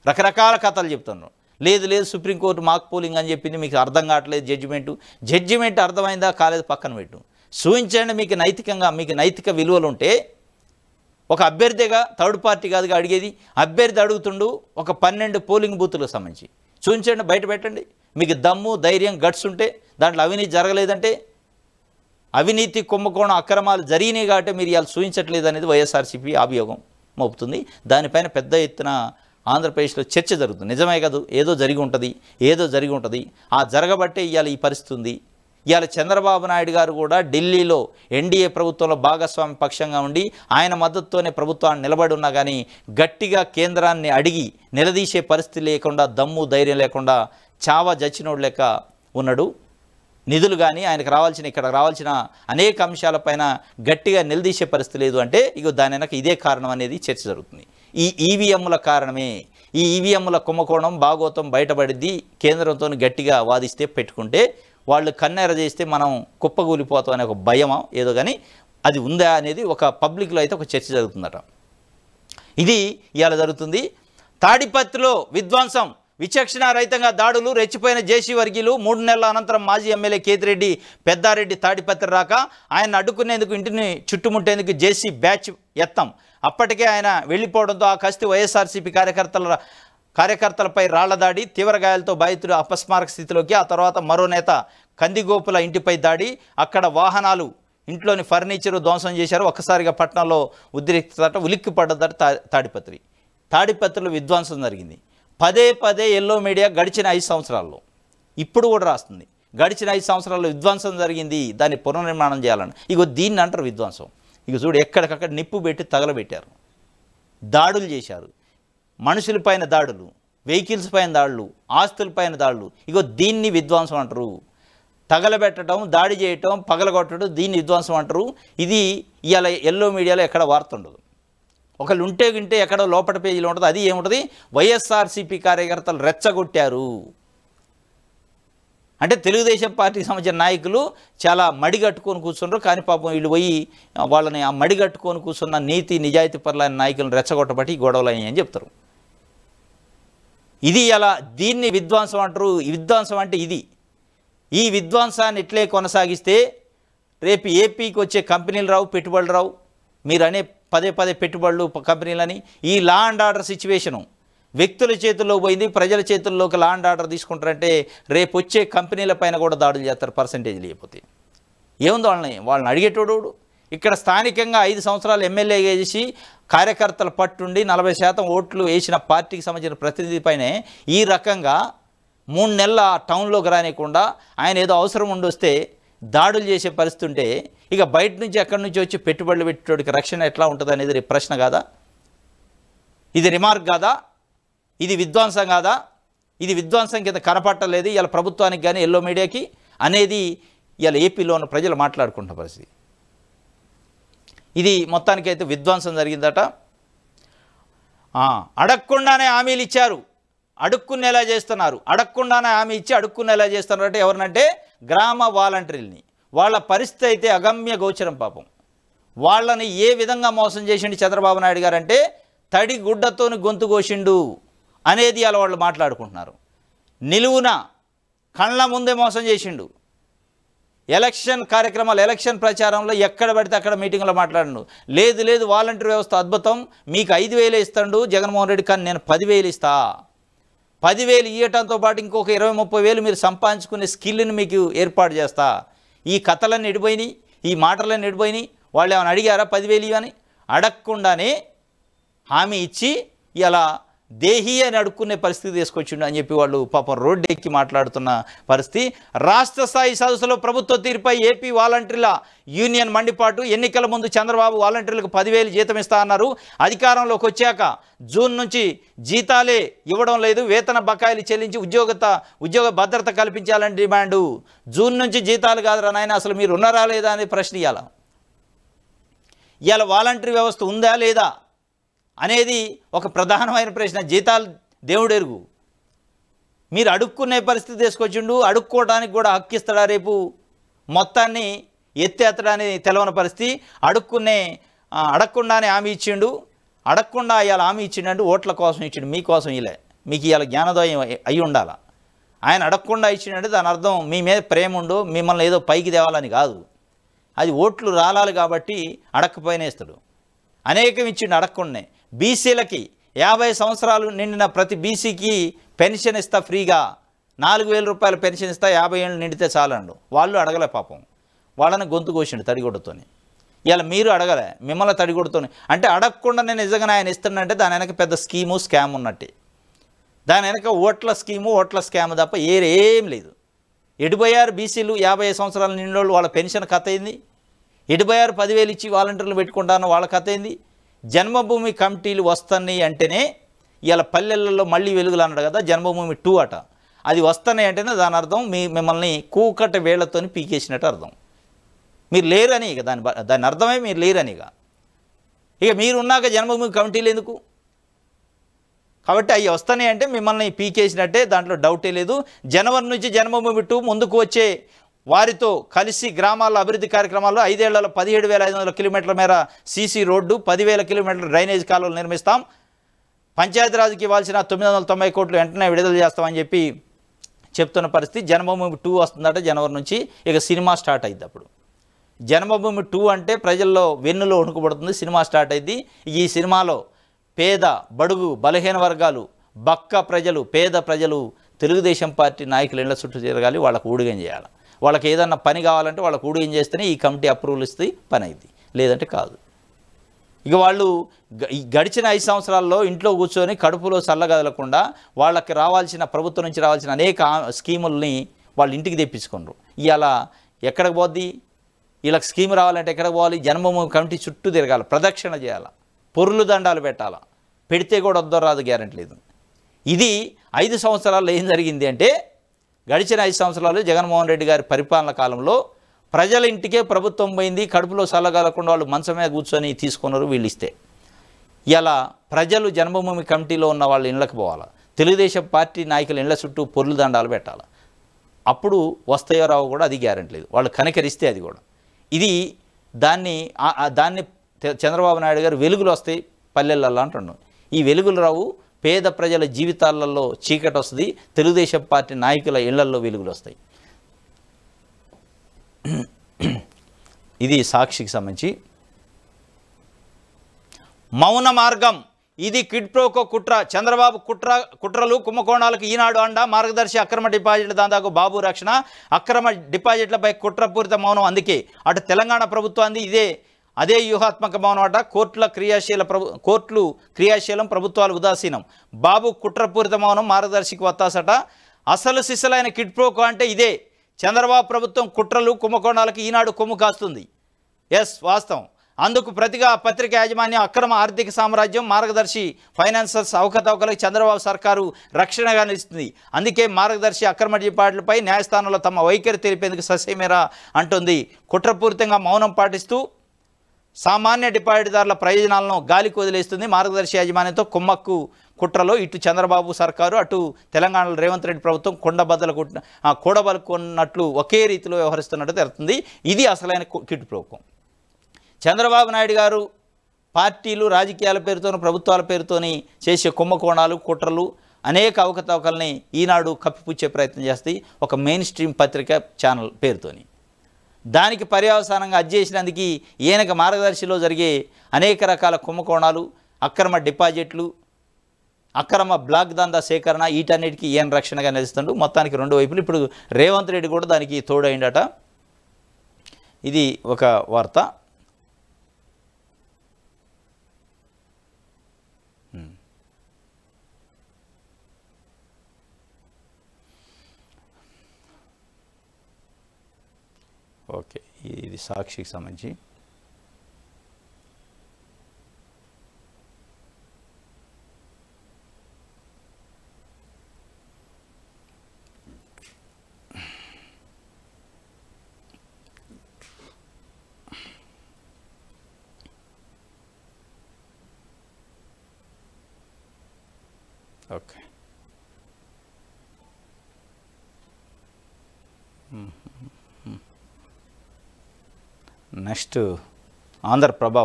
రకరకాల కథలు చెప్తున్నారు. లేదు సుప్రీంకోర్టు మాక్ పోలింగ్ అని చెప్పింది, మీకు అర్థం కావట్లేదు జడ్జిమెంట్ అర్థమైందా కాలేదు పక్కన పెట్టు, చూపించండి. మీకు నైతికంగా మీకు నైతిక విలువలు ఉంటే ఒక అభ్యర్థిగా థర్డ్ పార్టీ కాదుగా అడిగేది, అభ్యర్థి అడుగుతుండు ఒక 12 పోలింగ్ బూతులకు సంబంధించి చూపించండి, బయట పెట్టండి. మీకు దమ్ము ధైర్యం గట్స్ ఉంటే, దాంట్లో అవినీతి జరగలేదంటే, అవినీతి కుంభకోణం అక్రమాలు జరిగినాయి కాబట్టి మీరు ఇవాళ చూపించట్లేదు అనేది వైఎస్ఆర్సీపీ అభియోగం మోపుతుంది. దానిపైన పెద్ద ఎత్తున ఆంధ్రప్రదేశ్లో చర్చ జరుగుతుంది. నిజమే కాదు, ఏదో జరిగి ఉంటుంది. ఆ జరగబట్టే ఇవాళ ఈ పరిస్థితి ఉంది. ఇవాళ చంద్రబాబు నాయుడు గారు కూడా ఢిల్లీలో ఎన్డీఏ ప్రభుత్వంలో భాగస్వామి పక్షంగా ఉండి ఆయన మద్దతుతోనే ప్రభుత్వాన్ని నిలబడి ఉన్నా కానీ గట్టిగా కేంద్రాన్ని అడిగి నిలదీసే పరిస్థితి లేకుండా, దమ్ము ధైర్యం లేకుండా చావా జచ్చినోడు లెక్క ఉన్నాడు. నిధులు కానీ ఆయనకు ఇక్కడ రావాల్సిన అనేక అంశాలపైన గట్టిగా నిలదీసే పరిస్థితి లేదు. అంటే ఇక దాని వెనక ఇదే కారణం అనేది చర్చ జరుగుతుంది. ఈ ఈవీఎంల కారణమే. ఈ ఈవీఎంల కుంభకోణం భాగోతం బయటపడింది. కేంద్రంతో గట్టిగా వాదిస్తే పెట్టుకుంటే వాళ్ళు కన్నెర చేస్తే మనం కుప్పగూలిపోతాం అనే ఒక భయమా ఏదో, కానీ అది ఉందా అనేది ఒక పబ్లిక్లో అయితే ఒక చర్చ జరుగుతుందట. ఇది ఇవాళ జరుగుతుంది. తాడిపత్రిలో విధ్వంసం, విచక్షణారహితంగా దాడులు, రెచ్చిపోయిన జేసీ వర్గీయులు. 3 నెలల అనంతరం మాజీ ఎమ్మెల్యే కేతిరెడ్డి పెద్దారెడ్డి తాడిపత్రి రాక ఆయన అడ్డుకునేందుకు ఇంటిని చుట్టుముట్టేందుకు జేసీ బ్యాచ్ యత్నం. అప్పటికే ఆయన వెళ్ళిపోవడంతో ఆ కస్తి వైఎస్ఆర్సీపీ కార్యకర్తలపై రాళ్లదాడి, తీవ్ర గాయాలతో బాధితుడు అపస్మారక స్థితిలోకి. ఆ తర్వాత మరో నేత కందిగోపుల ఇంటిపై దాడి, అక్కడ వాహనాలు, ఇంట్లోని ఫర్నిచరు ధ్వంసం చేశారు. ఒక్కసారిగా పట్టణంలో ఉద్రిక్తత ఉలిక్కిపడ్డదట తాడిపత్రిలో విధ్వంసం జరిగింది. పదే ఎల్లో మీడియా గడిచిన 5 సంవత్సరాల్లో ఇప్పుడు కూడా రాస్తుంది, గడిచిన 5 సంవత్సరాల్లో విధ్వంసం జరిగింది, దాన్ని పునర్నిర్మాణం చేయాలని. ఇగో దీన్ని అంటారు విధ్వంసం. ఇక చూడు, ఎక్కడికక్కడ నిప్పు పెట్టి తగలబెట్టారు. దాడులు చేశారు. మనుషులపైన దాడులు, వెహికల్స్ పైన దాడులు, ఆస్తులపైన దాడులు. ఇగో దీన్ని విధ్వంసం అంటారు. తగలబెట్టడం, దాడి చేయటం, పగలగొట్టడం, దీన్ని విధ్వంసం అంటారు. ఇది ఇవాళ ఎల్లో మీడియాలో ఎక్కడ వార్త ఉండదు. ఒకళ్ళు ఉంటే గింటే ఎక్కడో లోపల పేజీలో ఉంటుంది. అది ఏముంటుంది, వైఎస్ఆర్సీపీ కార్యకర్తలు రెచ్చగొట్టారు అంటే తెలుగుదేశం పార్టీకి సంబంధించిన నాయకులు చాలా మడిగట్టుకొని కూర్చున్నారు. కానీ పాపం వీళ్ళు పోయి వాళ్ళని ఆ మడిగట్టుకొని కూర్చున్న నీతి నిజాయితీ పరులైన నాయకులను రెచ్చగొట్టబట్టి గొడవలు అయ్యాయి అని చెప్తారు. ఇది అలా దీన్ని విధ్వంసం అంటారు. విధ్వంసం అంటే ఇది. ఈ విధ్వంసాన్ని ఇట్లే కొనసాగిస్తే రేపు ఏపీకి వచ్చే కంపెనీలు రావు, పెట్టుబడులు రావు. మీరు అనే పదే పదే పెట్టుబడులు కంపెనీలని. ఈ లా అండ్ ఆర్డర్ సిచ్యువేషను వ్యక్తుల చేతుల్లో పోయింది. ప్రజల చేతుల్లోకి లా అండ్ ఆర్డర్ తీసుకుంటారంటే రేపు వచ్చే కంపెనీల పైన కూడా దాడులు చేస్తారు పర్సంటేజ్ లేకపోతే. ఏముందో వాళ్ళని అడిగేటోడు. ఇక్కడ స్థానికంగా 5 సంవత్సరాలు ఎమ్మెల్యే చేసి కార్యకర్తల పట్టుండి 40% ఓట్లు వేసిన పార్టీకి సంబంధించిన ప్రతినిధి పైనే ఈ రకంగా 3 నెలల టౌన్లోకి రానియకుండా ఆయన ఏదో అవసరం ఉండొస్తే దాడులు చేసే పరిస్థితి ఉంటే ఇక బయట నుంచి ఎక్కడి నుంచి వచ్చి పెట్టుబడులు పెట్టేటోడికి రక్షణ ఎట్లా ఉంటుంది అనేది ప్రశ్న కాదా? ఇది రిమార్క్ కాదా? ఇది విధ్వంసం కాదా? ఇది విధ్వంసం కింద కనపట్టలేదు ఇలా ప్రభుత్వానికి కానీ ఎల్లో మీడియాకి అనేది ఇలా ఏపీలో ఉన్న ప్రజలు మాట్లాడుకుంటున్న పరిస్థితి. ఇది మొత్తానికైతే విధ్వంసం జరిగిందట. అడగకుండానే హామీలు ఇచ్చారు, అడుక్కునేలా చేస్తున్నారు. అడగకుండానే హామీ ఇచ్చి అడుక్కునేలా చేస్తున్నారు అంటే ఎవరినంటే గ్రామ వాలంటీర్లని. వాళ్ళ పరిస్థితి అయితే అగమ్య గోచరం. పాపం వాళ్ళని ఏ విధంగా మోసం చేసిండు చంద్రబాబు నాయుడు గారు అంటే తడి గుడ్డతోని గొంతు కోసిండు అనేది అలా వాళ్ళు మాట్లాడుకుంటున్నారు. నిలువున కళ్ళ ముందే మోసం చేసిండు. ఎలక్షన్ కార్యక్రమాలు, ఎలక్షన్ ప్రచారంలో ఎక్కడ పడితే అక్కడ మీటింగ్లో మాట్లాడండు. లేదు వాలంటీర్ వ్యవస్థ అద్భుతం, మీకు 5,000 ఇస్తాడు జగన్మోహన్ రెడ్డి, కానీ నేను 10,000 ఇస్తా. 10,000 ఇవ్వటంతో పాటు ఇంకొక 20-30 వేలు మీరు సంపాదించుకునే స్కిల్ని మీకు ఏర్పాటు చేస్తా. ఈ కథలన్నీ ఎడిపోయినాయి, ఈ మాటలన్నీ ఎడిపోయినాయి. వాళ్ళు ఏమైనా అడిగారా 10,000 ఇవని? అడగకుండానే హామీ ఇచ్చి ఇలా దేహీ అని అడుక్కునే పరిస్థితి తీసుకొచ్చిండు అని చెప్పి వాళ్ళు పాపం రోడ్డు ఎక్కి మాట్లాడుతున్న పరిస్థితి. రాష్ట్ర స్థాయి సదస్సులో ప్రభుత్వ తీరుపై ఏపీ వాలంటీర్ల యూనియన్ మండిపాటు. ఎన్నికల ముందు చంద్రబాబు వాలంటీర్లకు 10,000 జీతం ఇస్తా అన్నారు. అధికారంలోకి వచ్చాక జూన్ నుంచి జీతాలే ఇవ్వడం లేదు, వేతన బకాయిలు చెల్లించి ఉద్యోగ భద్రత కల్పించాలని డిమాండు. జూన్ నుంచి జీతాలు కాదురా నాయన, అసలు మీరు ఉన్నారా లేదా అనే ప్రశ్న ఇవాళ వాలంటీర్ వ్యవస్థ ఉందా లేదా అనేది ఒక ప్రధానమైన ప్రశ్న. జీతాలు దేవుడు ఎరుగు. మీరు అడుక్కునే పరిస్థితి తీసుకొచ్చిండు. అడుక్కోవడానికి కూడా హక్కిస్తాడా రేపు? మొత్తాన్ని ఎత్తేత్తడాన్ని తెలవని పరిస్థితి. అడగకుండానే హామీ ఇచ్చిండు. అడగకుండా ఇవాళ హామీ ఇచ్చిండు. ఓట్ల కోసం ఇచ్చిండు, మీకోసం ఇలా. మీకు ఇవాళ జ్ఞానోదయం అయి ఉండాలి. ఆయన అడగకుండా ఇచ్చిండంటే దాని అర్థం మీ మీద ప్రేమ ఉండు, మిమ్మల్ని ఏదో పైకి తేవాలని కాదు. అది ఓట్లు రాలాలి కాబట్టి అడగకపోయినా ఇస్తాడు. అనేకం ఇచ్చిండు అడగకుండానే. బీసీలకి 50 సంవత్సరాలు నిండిన ప్రతి బీసీకి పెన్షన్ ఇస్తా ఫ్రీగా, 4,000 రూపాయల పెన్షన్ ఇస్తా, 50 ఏళ్ళు నిండితే చాలండు. వాళ్ళు అడగలే పాపం. వాళ్ళని గొంతు కోసిండు తడిగొడ్డతోని. ఇలా మీరు అడగలే, మిమ్మల్ని తడిగొడ్డతోని. అంటే అడగకుండా నేను నిజంగా ఆయన ఇస్తానంటే దాని వెనక పెద్ద స్కామ్ ఉన్నట్టే. దాని వెనక ఓట్ల స్కామ్ తప్ప ఏం లేదు. ఎడిపోయారు బీసీలు 50 సంవత్సరాల నిండోళ్ళు, వాళ్ళ పెన్షన్ కథ అయింది. ఎడిపోయారు 10,000 ఇచ్చి వాలంటీర్లు పెట్టుకుంటాను, వాళ్ళ కథ అయింది. జన్మభూమి కమిటీలు వస్తున్నాయి అంటేనే ఇలా పల్లెలలో మళ్ళీ వెలుగులు అన్నాడు కదా, జన్మభూమి 2 అట. అది వస్తున్నాయి అంటేనే దాని అర్థం మిమ్మల్ని కూకట వేళ్లతోని పీకేసినట్టు అర్థం. మీరు లేరని ఇక దాని అర్థమే మీరు లేరని. ఇక మీరున్నాక జన్మభూమి కమిటీలు ఎందుకు? కాబట్టి అవి వస్తున్నాయి అంటే మిమ్మల్ని పీకేసినట్టే, దాంట్లో డౌటే లేదు. జనవరి నుంచి జన్మభూమి 2 ముందుకు వచ్చే వారితో కలిసి గ్రామాల అభివృద్ధి కార్యక్రమాల్లో 5 ఏళ్లలో 17,500 కిలోమీటర్ల మేర సీసీ రోడ్డు, 10,000 కిలోమీటర్ల డ్రైనేజ్ కాలువలు నిర్మిస్తాం. పంచాయతీరాజ్కి ఇవ్వాల్సిన 990 కోట్లు వెంటనే విడుదల చేస్తామని చెప్పి చెప్తున్న పరిస్థితి. జన్మభూమి 2 వస్తుందట జనవరి నుంచి. ఇక సినిమా స్టార్ట్ అయింది. అప్పుడు జన్మభూమి 2 అంటే ప్రజల్లో వెన్నులో వణుకుపడుతుంది. సినిమా స్టార్ట్ అయింది. ఈ సినిమాలో పేద, బడుగు, బలహీన వర్గాలు, బక్క ప్రజలు, పేద ప్రజలు తెలుగుదేశం పార్టీ నాయకులు ఇళ్ల చుట్టూ తిరగాలి, వాళ్ళకు ఊడిగం చేయాలి. వాళ్ళకి ఏదన్నా పని కావాలంటే వాళ్ళకు ఊడిగం చేస్తేనే ఈ కమిటీ అప్రూవల్ ఇస్తే పని అయింది, లేదంటే కాదు. ఇక వాళ్ళు గడిచిన 5 సంవత్సరాల్లో ఇంట్లో కూర్చొని కడుపులో చల్లగదలకుండా వాళ్ళకి ప్రభుత్వం నుంచి రావాల్సిన అనేక స్కీముల్ని వాళ్ళ ఇంటికి తెప్పించుకున్నారు. ఇవాళ ఎక్కడికి పోద్ది? వీళ్ళకి స్కీమ్ రావాలంటే ఎక్కడికి పోవాలి? జన్మభూమి కమిటీ చుట్టూ తిరగాలి, ప్రదక్షిణ చేయాలి, పొర్లు దండాలు పెట్టాలి. పెడితే కూడా వద్దో రాదు గ్యారెంటీ లేదు. ఇది 5 సంవత్సరాల్లో ఏం జరిగింది అంటే, గడిచిన 5 సంవత్సరాలు జగన్మోహన్ రెడ్డి గారి పరిపాలన కాలంలో ప్రజల ఇంటికే ప్రభుత్వం పోయింది. కడుపులో చల్లగాలకుండా వాళ్ళు మంచమే కూర్చొని తీసుకున్నారు వీళ్ళు ఇస్తే. ఇలా ప్రజలు జన్మభూమి కమిటీలో ఉన్న వాళ్ళ ఇళ్ళకి పోవాలి, తెలుగుదేశం పార్టీ నాయకుల ఇళ్ల చుట్టూ పొర్లు దండాలు పెట్టాలి. అప్పుడు వస్తాయో రావు కూడా అది గ్యారెంటీ లేదు. వాళ్ళు కనికరిస్తే అది కూడా. ఇది దాన్ని చంద్రబాబు నాయుడు గారు వెలుగులు వస్తాయి పల్లెలలో అంటున్నాం. ఈ వెలుగులు రావు, పేద ప్రజల జీవితాలలో చీకటి వస్తుంది, తెలుగుదేశం పార్టీ నాయకుల ఇళ్లల్లో వెలుగులు వస్తాయి. ఇది సాక్షికి సంబంధించి. మౌన మార్గం, ఇది కిడ్ ప్రోకో కుట్ర, చంద్రబాబు కుట్రలు కుంభకోణాలకు ఈనాడు అండ, మార్గదర్శి అక్రమ డిపాజిట్ల దాదాపు బాబు రక్షణ, అక్రమ డిపాజిట్లపై కుట్రపూరిత మౌనం. అందుకే అటు తెలంగాణ ప్రభుత్వాన్ని అదే వ్యూహాత్మక మౌనం అట. కోర్టులు క్రియాశీలం, ప్రభుత్వాలు ఉదాసీనం. బాబు కుట్రపూరిత మౌనం, మార్గదర్శికి వత్తాసట. అసలు సిసలైన కిడ్ ప్రోకో అంటే ఇదే. చంద్రబాబు ప్రభుత్వం కుట్రలు కుంభకోణాలకు ఈనాడు కొమ్ము కాస్తుంది. ఎస్, వాస్తవం. అందుకు ప్రతిగా పత్రిక యాజమాన్యం అక్రమ ఆర్థిక సామ్రాజ్యం, మార్గదర్శి ఫైనాన్సర్స్ అవకతవకలకు చంద్రబాబు సర్కారు రక్షణగా నిలుస్తుంది. అందుకే మార్గదర్శి అక్రమ డిపాజిట్లపై న్యాయస్థానంలో తమ వైఖరి తెలిపేందుకు ససేమేరా అంటుంది. కుట్రపూరితంగా మౌనం పాటిస్తూ సామాన్య డిపాజిట్దారుల ప్రయోజనాలను గాలికి వదిలేస్తుంది. మార్గదర్శి యాజమాన్యంతో కుమ్మక్కు కుట్రలో ఇటు చంద్రబాబు సర్కారు, అటు తెలంగాణలో రేవంత్ రెడ్డి ప్రభుత్వం కూడబలుకున్నట్లు ఒకే రీతిలో వ్యవహరిస్తున్నట్టు తెలుస్తుంది. ఇది అసలైన కిడ్ ప్రోకో. చంద్రబాబు నాయుడు గారు పార్టీలు, రాజకీయాల పేరుతోనూ ప్రభుత్వాల పేరుతోని చేసే కుంభకోణాలు, కుట్రలు, అనేక అవకతవకల్ని ఈనాడు కప్పిపుచ్చే ప్రయత్నం చేస్తాయి ఒక మెయిన్ స్ట్రీమ్ పత్రిక ఛానల్ పేరుతోని. దానికి పర్యవసానంగా చేసినందుకు ఈయనక మార్గదర్శిలో జరిగే అనేక రకాల కుంభకోణాలు, అక్రమ డిపాజిట్లు, అక్రమ బ్లాక్ దందా సేకరణ, వీటన్నిటికీ ఈయన రక్షణగా నిలుస్తుండు. మొత్తానికి రెండు వైపులు. ఇప్పుడు రేవంత్ రెడ్డి కూడా దానికి తోడైండట. ఇది ఒక వార్త. ఓకే, ఇది సాక్షికి సంబంధించి. ఓకే, నెక్స్ట్ ఆంధ్రప్రభ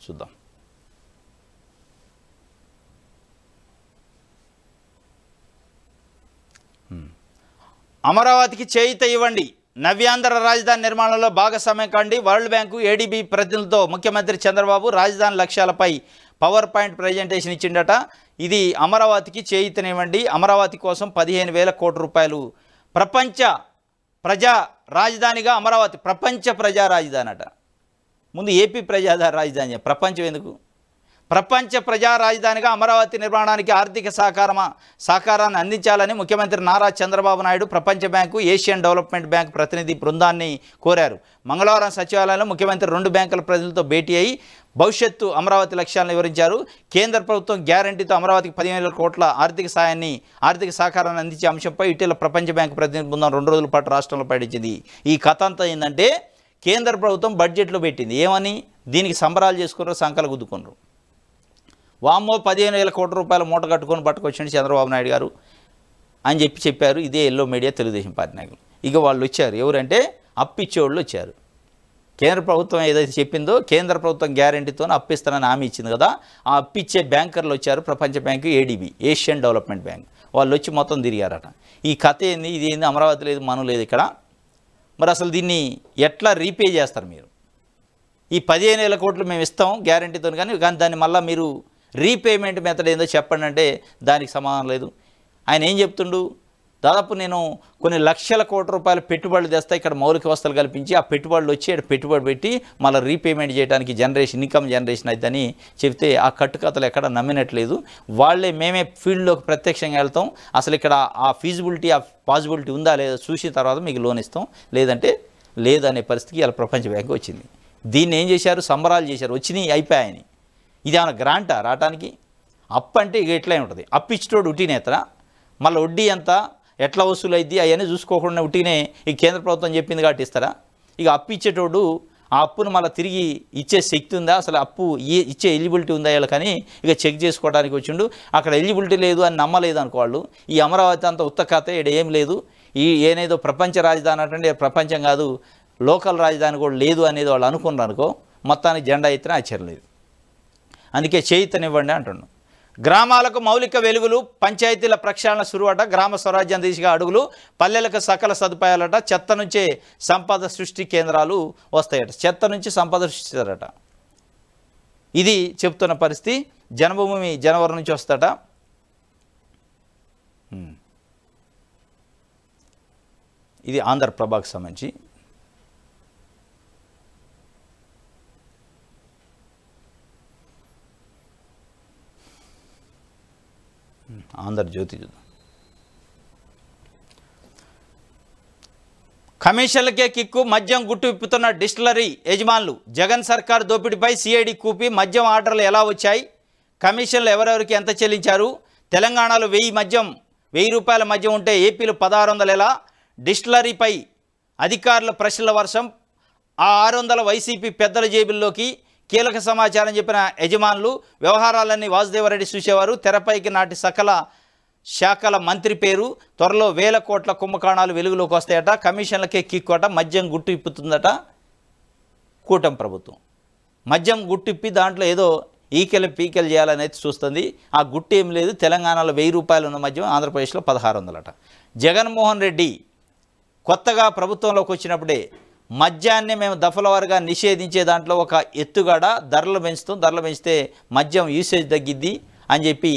చూద్దాం. అమరావతికి చేయూత ఇవ్వండి, నవ్యాంధ్ర రాజధాని నిర్మాణంలో భాగస్వామ్యం కండి. వరల్డ్ బ్యాంకు, ఏడీబీ ప్రతినిధులతో ముఖ్యమంత్రి చంద్రబాబు రాజధాని లక్ష్యాలపై పవర్ పాయింట్ ప్రజెంటేషన్ ఇచ్చిండట. ఇది అమరావతికి చేయూతనివ్వండి, అమరావతి కోసం 15,000 కోట్ల రూపాయలు. ప్రపంచ ప్రజా రాజధానిగా అమరావతి, ప్రపంచ ప్రజా రాజధాని అట. ముందు ఏపీ ప్రజా రాజధాని, ప్రపంచం ఎందుకు? ప్రపంచ ప్రజా రాజధానిగా అమరావతి నిర్మాణానికి ఆర్థిక సహకారాన్ని అందించాలని ముఖ్యమంత్రి నారా చంద్రబాబు నాయుడు ప్రపంచ బ్యాంకు, ఏషియన్ డెవలప్మెంట్ బ్యాంక్ ప్రతినిధి బృందాన్ని కోరారు. మంగళవారం సచివాలయంలో ముఖ్యమంత్రి 2 బ్యాంకుల ప్రతినిధులతో భేటీ అయి భవిష్యత్తు అమరావతి లక్ష్యాలను వివరించారు. కేంద్ర ప్రభుత్వం గ్యారంటీతో అమరావతికి 15,000 కోట్ల ఆర్థిక సహకారాన్ని అందించే అంశంపై ఇటీవల ప్రపంచ బ్యాంకు ప్రతినిధి బృందం 2 రోజుల పాటు రాష్ట్రంలో పర్యటించింది. ఈ కథ అంతా ఏంటంటే, కేంద్ర ప్రభుత్వం బడ్జెట్లో పెట్టింది ఏమని, దీనికి సంబరాలు చేసుకున్నారు, సంకలు గుద్దుకున్నారు. వామ్మో 15,000 కోట్ల రూపాయల మూట కట్టుకొని పట్టుకొచ్చింది చంద్రబాబు నాయుడు గారు అని చెప్పారు. ఇదే ఎల్లో మీడియా, తెలుగుదేశం పార్టీ నాయకులు. ఇక వాళ్ళు వచ్చారు, ఎవరంటే అప్పిచ్చేవాళ్ళు వచ్చారు. కేంద్ర ప్రభుత్వం ఏదైతే చెప్పిందో, కేంద్ర ప్రభుత్వం గ్యారంటీతో అప్పిస్తానని హామీ ఇచ్చింది కదా, ఆ అప్పిచ్చే బ్యాంకర్లు వచ్చారు. ప్రపంచ bank, ADB, Asian development bank, వాళ్ళు వచ్చి మొత్తం తిరిగారట. ఈ కథ ఏంది, ఇది ఏంది, అమరావతి లేదు, మనం లేదు ఇక్కడ. మరి అసలు దీన్ని ఎట్లా రీపే చేస్తారు మీరు? ఈ 15,000 కోట్లు మేము ఇస్తాం గ్యారంటీతో, కానీ దాన్ని మళ్ళీ మీరు రీపేమెంట్ మెథడ్ ఏందో చెప్పండి అంటే దానికి సమాధానం లేదు. ఆయన ఏం చెప్తుండు, దాదాపు నేను కొన్ని లక్షల కోట్ల రూపాయల పెట్టుబడులు తెస్తా, ఇక్కడ మౌలిక వసతులు కల్పించి ఆ పెట్టుబడులు వచ్చి ఇక్కడ పెట్టుబడి పెట్టి మళ్ళీ రీపేమెంట్ చేయడానికి ఇన్కమ్ జనరేషన్ అవుతుందని చెప్తే ఆ కట్టుకథలు ఎక్కడ నమ్మినట్లేదు. మేమే ఫీల్డ్లోకి ప్రత్యక్షంగా వెళ్తాం, అసలు ఇక్కడ ఆ ఫీజిబిలిటీ, ఆ పాసిబిలిటీ ఉందా లేదా చూసిన తర్వాత మీకు లోన్ ఇస్తాం, లేదంటే లేదనే పరిస్థితికి ఇలా ప్రపంచ బ్యాంకు వచ్చింది. దీన్ని ఏం చేశారు, సంబరాలు చేశారు, వచ్చినాయి అయిపోయాయని. ఇది ఏమైనా గ్రాంటా రావటానికి? అప్పు అంటే ఇక ఎట్లా ఉంటుంది, అప్పు ఇచ్చేటోడు ఉట్టినేతరా, మళ్ళీ వడ్డీ ఎంత ఎట్లా వసూలు అయింది అవన్నీ చూసుకోకుండా ఉట్టినే ఈ కేంద్ర ప్రభుత్వం చెప్పింది కాబట్టి ఇస్తారా? ఇక అప్పు ఇచ్చేటోడు ఆ అప్పును మళ్ళీ తిరిగి ఇచ్చే శక్తి ఉందా, అసలు అప్పు ఇచ్చే ఎలిజిబిలిటీ ఉందా వీళ్ళకని ఇక చెక్ చేసుకోవడానికి వచ్చిండు. అక్కడ ఎలిజిబిలిటీ లేదు అని నమ్మలేదు అనుకోవాళ్ళు. ఈ అమరావతి అంతా ఉత్త కథ, ఇక్కడ ఏం లేదు, ఈ ఏనేదో ప్రపంచ రాజధాని అంటే ప్రపంచం కాదు, లోకల్ రాజధాని కూడా లేదు అనేది వాళ్ళు అనుకున్నారు అనుకో, మొత్తానికి జెండా ఎత్తిన ఆశ్చర్యలేదు. అందుకే చేయితనివ్వండి అంటున్నాను. గ్రామాలకు మౌలిక వెలుగులు, పంచాయతీల ప్రక్షాళన సురువట, గ్రామ స్వరాజ్యం దిశగా అడుగులు, పల్లెలకు సకల సదుపాయాలట, చెత్త నుంచే సంపద సృష్టి కేంద్రాలు వస్తాయట, చెత్త నుంచి సంపద సృష్టిస్తారట. ఇది చెప్తున్న పరిస్థితి. జన్మభూమి జనవరి నుంచి వస్తాట. ఇది ఆంధ్రప్రభకు సంబంధించి. ఆంధ్రజ్యోతి చూద్దాం. కమిషన్లకే కిక్కు, మద్యం గుట్టు విప్పుతున్న డిస్టిలరీ యజమానులు, జగన్ సర్కార్ దోపిడీపై సిఐడి కూపి, మద్యం ఆర్డర్లు ఎలా వచ్చాయి, కమిషన్లు ఎవరెవరికి ఎంత చెల్లించారు, తెలంగాణలో 1000 రూపాయల మద్యం ఉంటే ఏపీలో 1600 ఎలా, డిస్టిలరీపై అధికారుల ప్రశ్నల వర్షం, ఆ 600 వైసీపీ పెద్దల జేబుల్లోకి, కీలక సమాచారం చెప్పిన యజమానులు, వ్యవహారాలన్నీ వాసుదేవరెడ్డి చూసేవారు, తెరపైకి నాటి సకల శాఖల మంత్రి పేరు, త్వరలో 1000 కోట్ల కుంభకోణాలు వెలుగులోకి వస్తాయట, కమిషన్లకే కిక్కుట, మద్యం గుట్టు ఇప్పుతుందట కూటమి ప్రభుత్వం. మద్యం గుట్టు ఇప్పి దాంట్లో ఏదో ఈకెలు పీకెలు చేయాలని అయితే చూస్తుంది. ఆ గుట్టు ఏం లేదు, తెలంగాణలో 1000 రూపాయలు ఉన్న మద్యం ఆంధ్రప్రదేశ్లో 1600 అట. జగన్మోహన్ రెడ్డి కొత్తగా ప్రభుత్వంలోకి వచ్చినప్పుడే మద్యాన్ని మేము దఫలవారుగా నిషేధించే దాంట్లో ఒక ఎత్తుగడ, ధరలు పెంచితే మద్యం యూసేజ్ తగ్గిద్ది అని చెప్పి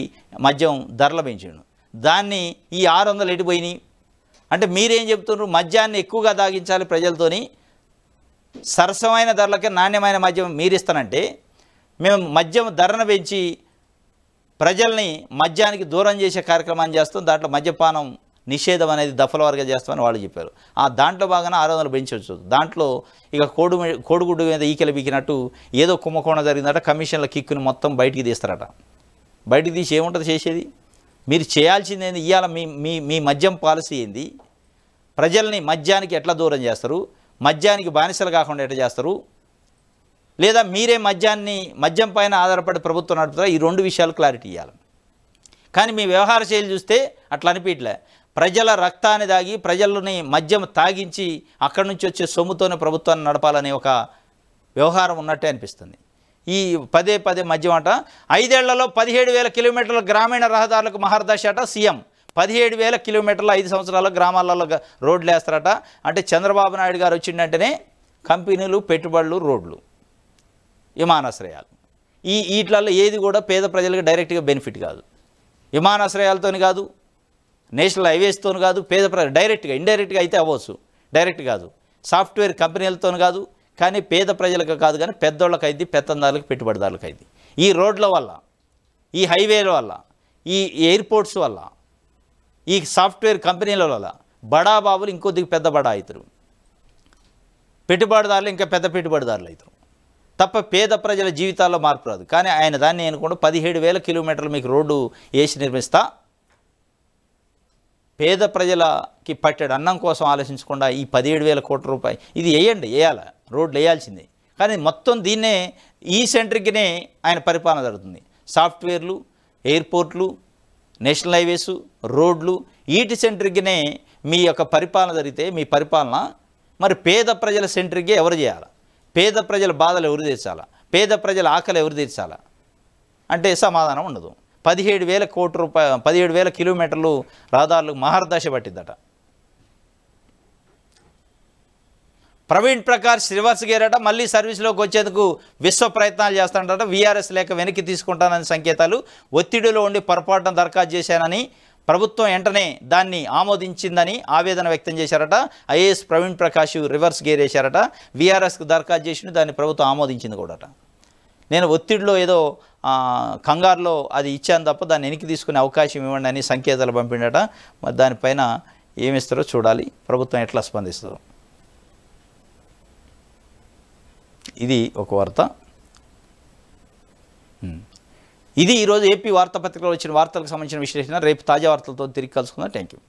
మద్యం ధరలు పెంచాడు. దాన్ని ఈ 600 ఎటుపోయినాయి అంటే మీరేం చెప్తున్నారు, మద్యాన్ని ఎక్కువగా తాగించాలి ప్రజలతోని, సరసమైన ధరలకే నాణ్యమైన మద్యం మీరిస్తానంటే మేము మద్యం ధరను పెంచి ప్రజల్ని మద్యానికి దూరం చేసే కార్యక్రమాన్ని చేస్తాం, దాంట్లో మద్యపానం నిషేధం అనేది దఫలవారుగా చేస్తామని వాళ్ళు చెప్పారు. ఆ దాంట్లో బాగానే 600 పెంచవచ్చు. దాంట్లో ఇక కోడిగుడ్డు మీద ఈకెలు బీకినట్టు ఏదో కుంభకోణం జరిగిందట, కమిషన్ల కిక్కుని మొత్తం బయటికి తీస్తారట. బయటికి తీసి ఏముంటుంది చేసేది? మీరు చేయాల్సింది ఏంది? ఇవాళ మీ మద్యం పాలసీ ఏంది? ప్రజల్ని మద్యానికి ఎట్లా దూరం చేస్తారు, మద్యానికి బానిసలు కాకుండా ఎట్లా చేస్తారు, లేదా మీరే మద్యం పైన ఆధారపడి ప్రభుత్వం నడుపుతారా? ఈ 2 విషయాలు క్లారిటీ ఇవ్వాలి. కానీ మీ వ్యవహార శైలి చూస్తే అట్లా అనిపించలే. ప్రజల రక్తాన్ని తాగి ప్రజలని మద్యం తాగించి అక్కడి నుంచి వచ్చే సొమ్ముతోనే ప్రభుత్వాన్ని నడపాలనే ఒక వ్యవహారం ఉన్నట్టే అనిపిస్తుంది. ఈ పదే మద్యం అట. 5 ఏళ్లలో 17,000 కిలోమీటర్ల గ్రామీణ రహదారులకు మహర్దశ అట. సీఎం 17,000 కిలోమీటర్ల 5 సంవత్సరాల్లో గ్రామాలలో రోడ్లు వేస్తారట. అంటే చంద్రబాబు నాయుడు గారు వచ్చిందంటేనే కంపెనీలు, పెట్టుబడులు, రోడ్లు, విమానాశ్రయాలు, వీటిలలో ఏది కూడా పేద ప్రజలకు డైరెక్ట్గా బెనిఫిట్ కాదు. విమానాశ్రయాలతో కాదు, నేషనల్ హైవేస్తో కాదు, పేద ప్రజలు డైరెక్ట్గా, ఇండైరెక్ట్గా అయితే అవ్వచ్చు, డైరెక్ట్ కాదు. సాఫ్ట్వేర్ కంపెనీలతో కాదు, కానీ పేద ప్రజలకు కాదు, కానీ పెద్దోళ్ళకి అయింది, పెత్తందారులకు, పెట్టుబడిదారులకు అయింది. ఈ రోడ్ల వల్ల, ఈ హైవేల వల్ల, ఈ ఎయిర్పోర్ట్స్ వల్ల, ఈ సాఫ్ట్వేర్ కంపెనీల వల్ల బడా బాబులు ఇంకొద్దిగా పెద్ద బడా అవుతారు, పెట్టుబడిదారులు ఇంకా పెద్ద పెట్టుబడిదారులు అవుతారు తప్ప పేద ప్రజల జీవితాల్లో మార్పు రాదు. కానీ ఆయన దాన్ని అనుకోండి 17,000 కిలోమీటర్లు మీకు రోడ్డు వేసి నిర్మిస్తా, పేద ప్రజలకి పట్టెడు అన్నం కోసం ఆలోచించకుండా ఈ 17,000 కోట్ల రూపాయలు ఇది వేయాలి, రోడ్లు వేయాల్సిందే. కానీ మొత్తం దీన్నే ఈ సెంట్రిక్నే ఆయన పరిపాలన జరుగుతుంది. సాఫ్ట్వేర్లు, ఎయిర్పోర్ట్లు, నేషనల్ హైవేసు, రోడ్లు, వీటి సెంట్రిక్నే మీ యొక్క పరిపాలన జరిగితే మీ పరిపాలన మరి పేద ప్రజల సెంట్రిక్గా ఎవరు చేయాలి? పేద ప్రజల బాధలు ఎవరు తీర్చాలా? పేద ప్రజల ఆకలి ఎవరు తీర్చాలా అంటే సమాధానం ఉండదు. 17,000 కోట్ల రూపాయలు, 17,000 కిలోమీటర్లు రహదారులకు మహర్దశ పట్టిందట. ప్రవీణ్ ప్రకాష్ రివర్స్ గేరట. మళ్ళీ సర్వీస్లోకి వచ్చేందుకు విశ్వ ప్రయత్నాలు చేస్తాడట. వీఆర్ఎస్ లేక వెనక్కి తీసుకుంటానని సంకేతాలు. ఒత్తిడిలో ఉండి పొరపాటున దరఖాస్తు చేశానని, ప్రభుత్వం వెంటనే దాన్ని ఆమోదించిందని ఆవేదన వ్యక్తం చేశారట. IAS Praveen Prakash reverse gear వేశారట. వీఆర్ఎస్కు దరఖాస్తు చేసి దాన్ని ప్రభుత్వం ఆమోదించింది కూడాట. నేను ఒత్తిడిలో ఏదో కంగారులో అది ఇచ్చాను తప్ప దాన్ని వెనక్కి తీసుకునే అవకాశం ఇవ్వండి అని సంకేతాలు పంపిండట. మరి దానిపైన ఏమిస్తారో చూడాలి, ప్రభుత్వం ఎట్లా స్పందిస్తుందో. ఇది ఒక వార్త. ఇది ఈరోజు ఏపీ వార్తాపత్రికలో వచ్చిన వార్తలకు సంబంధించిన విశ్లేషణ. రేపు తాజా వార్తలతో తిరిగి కలుసుకుందాం. Thank you.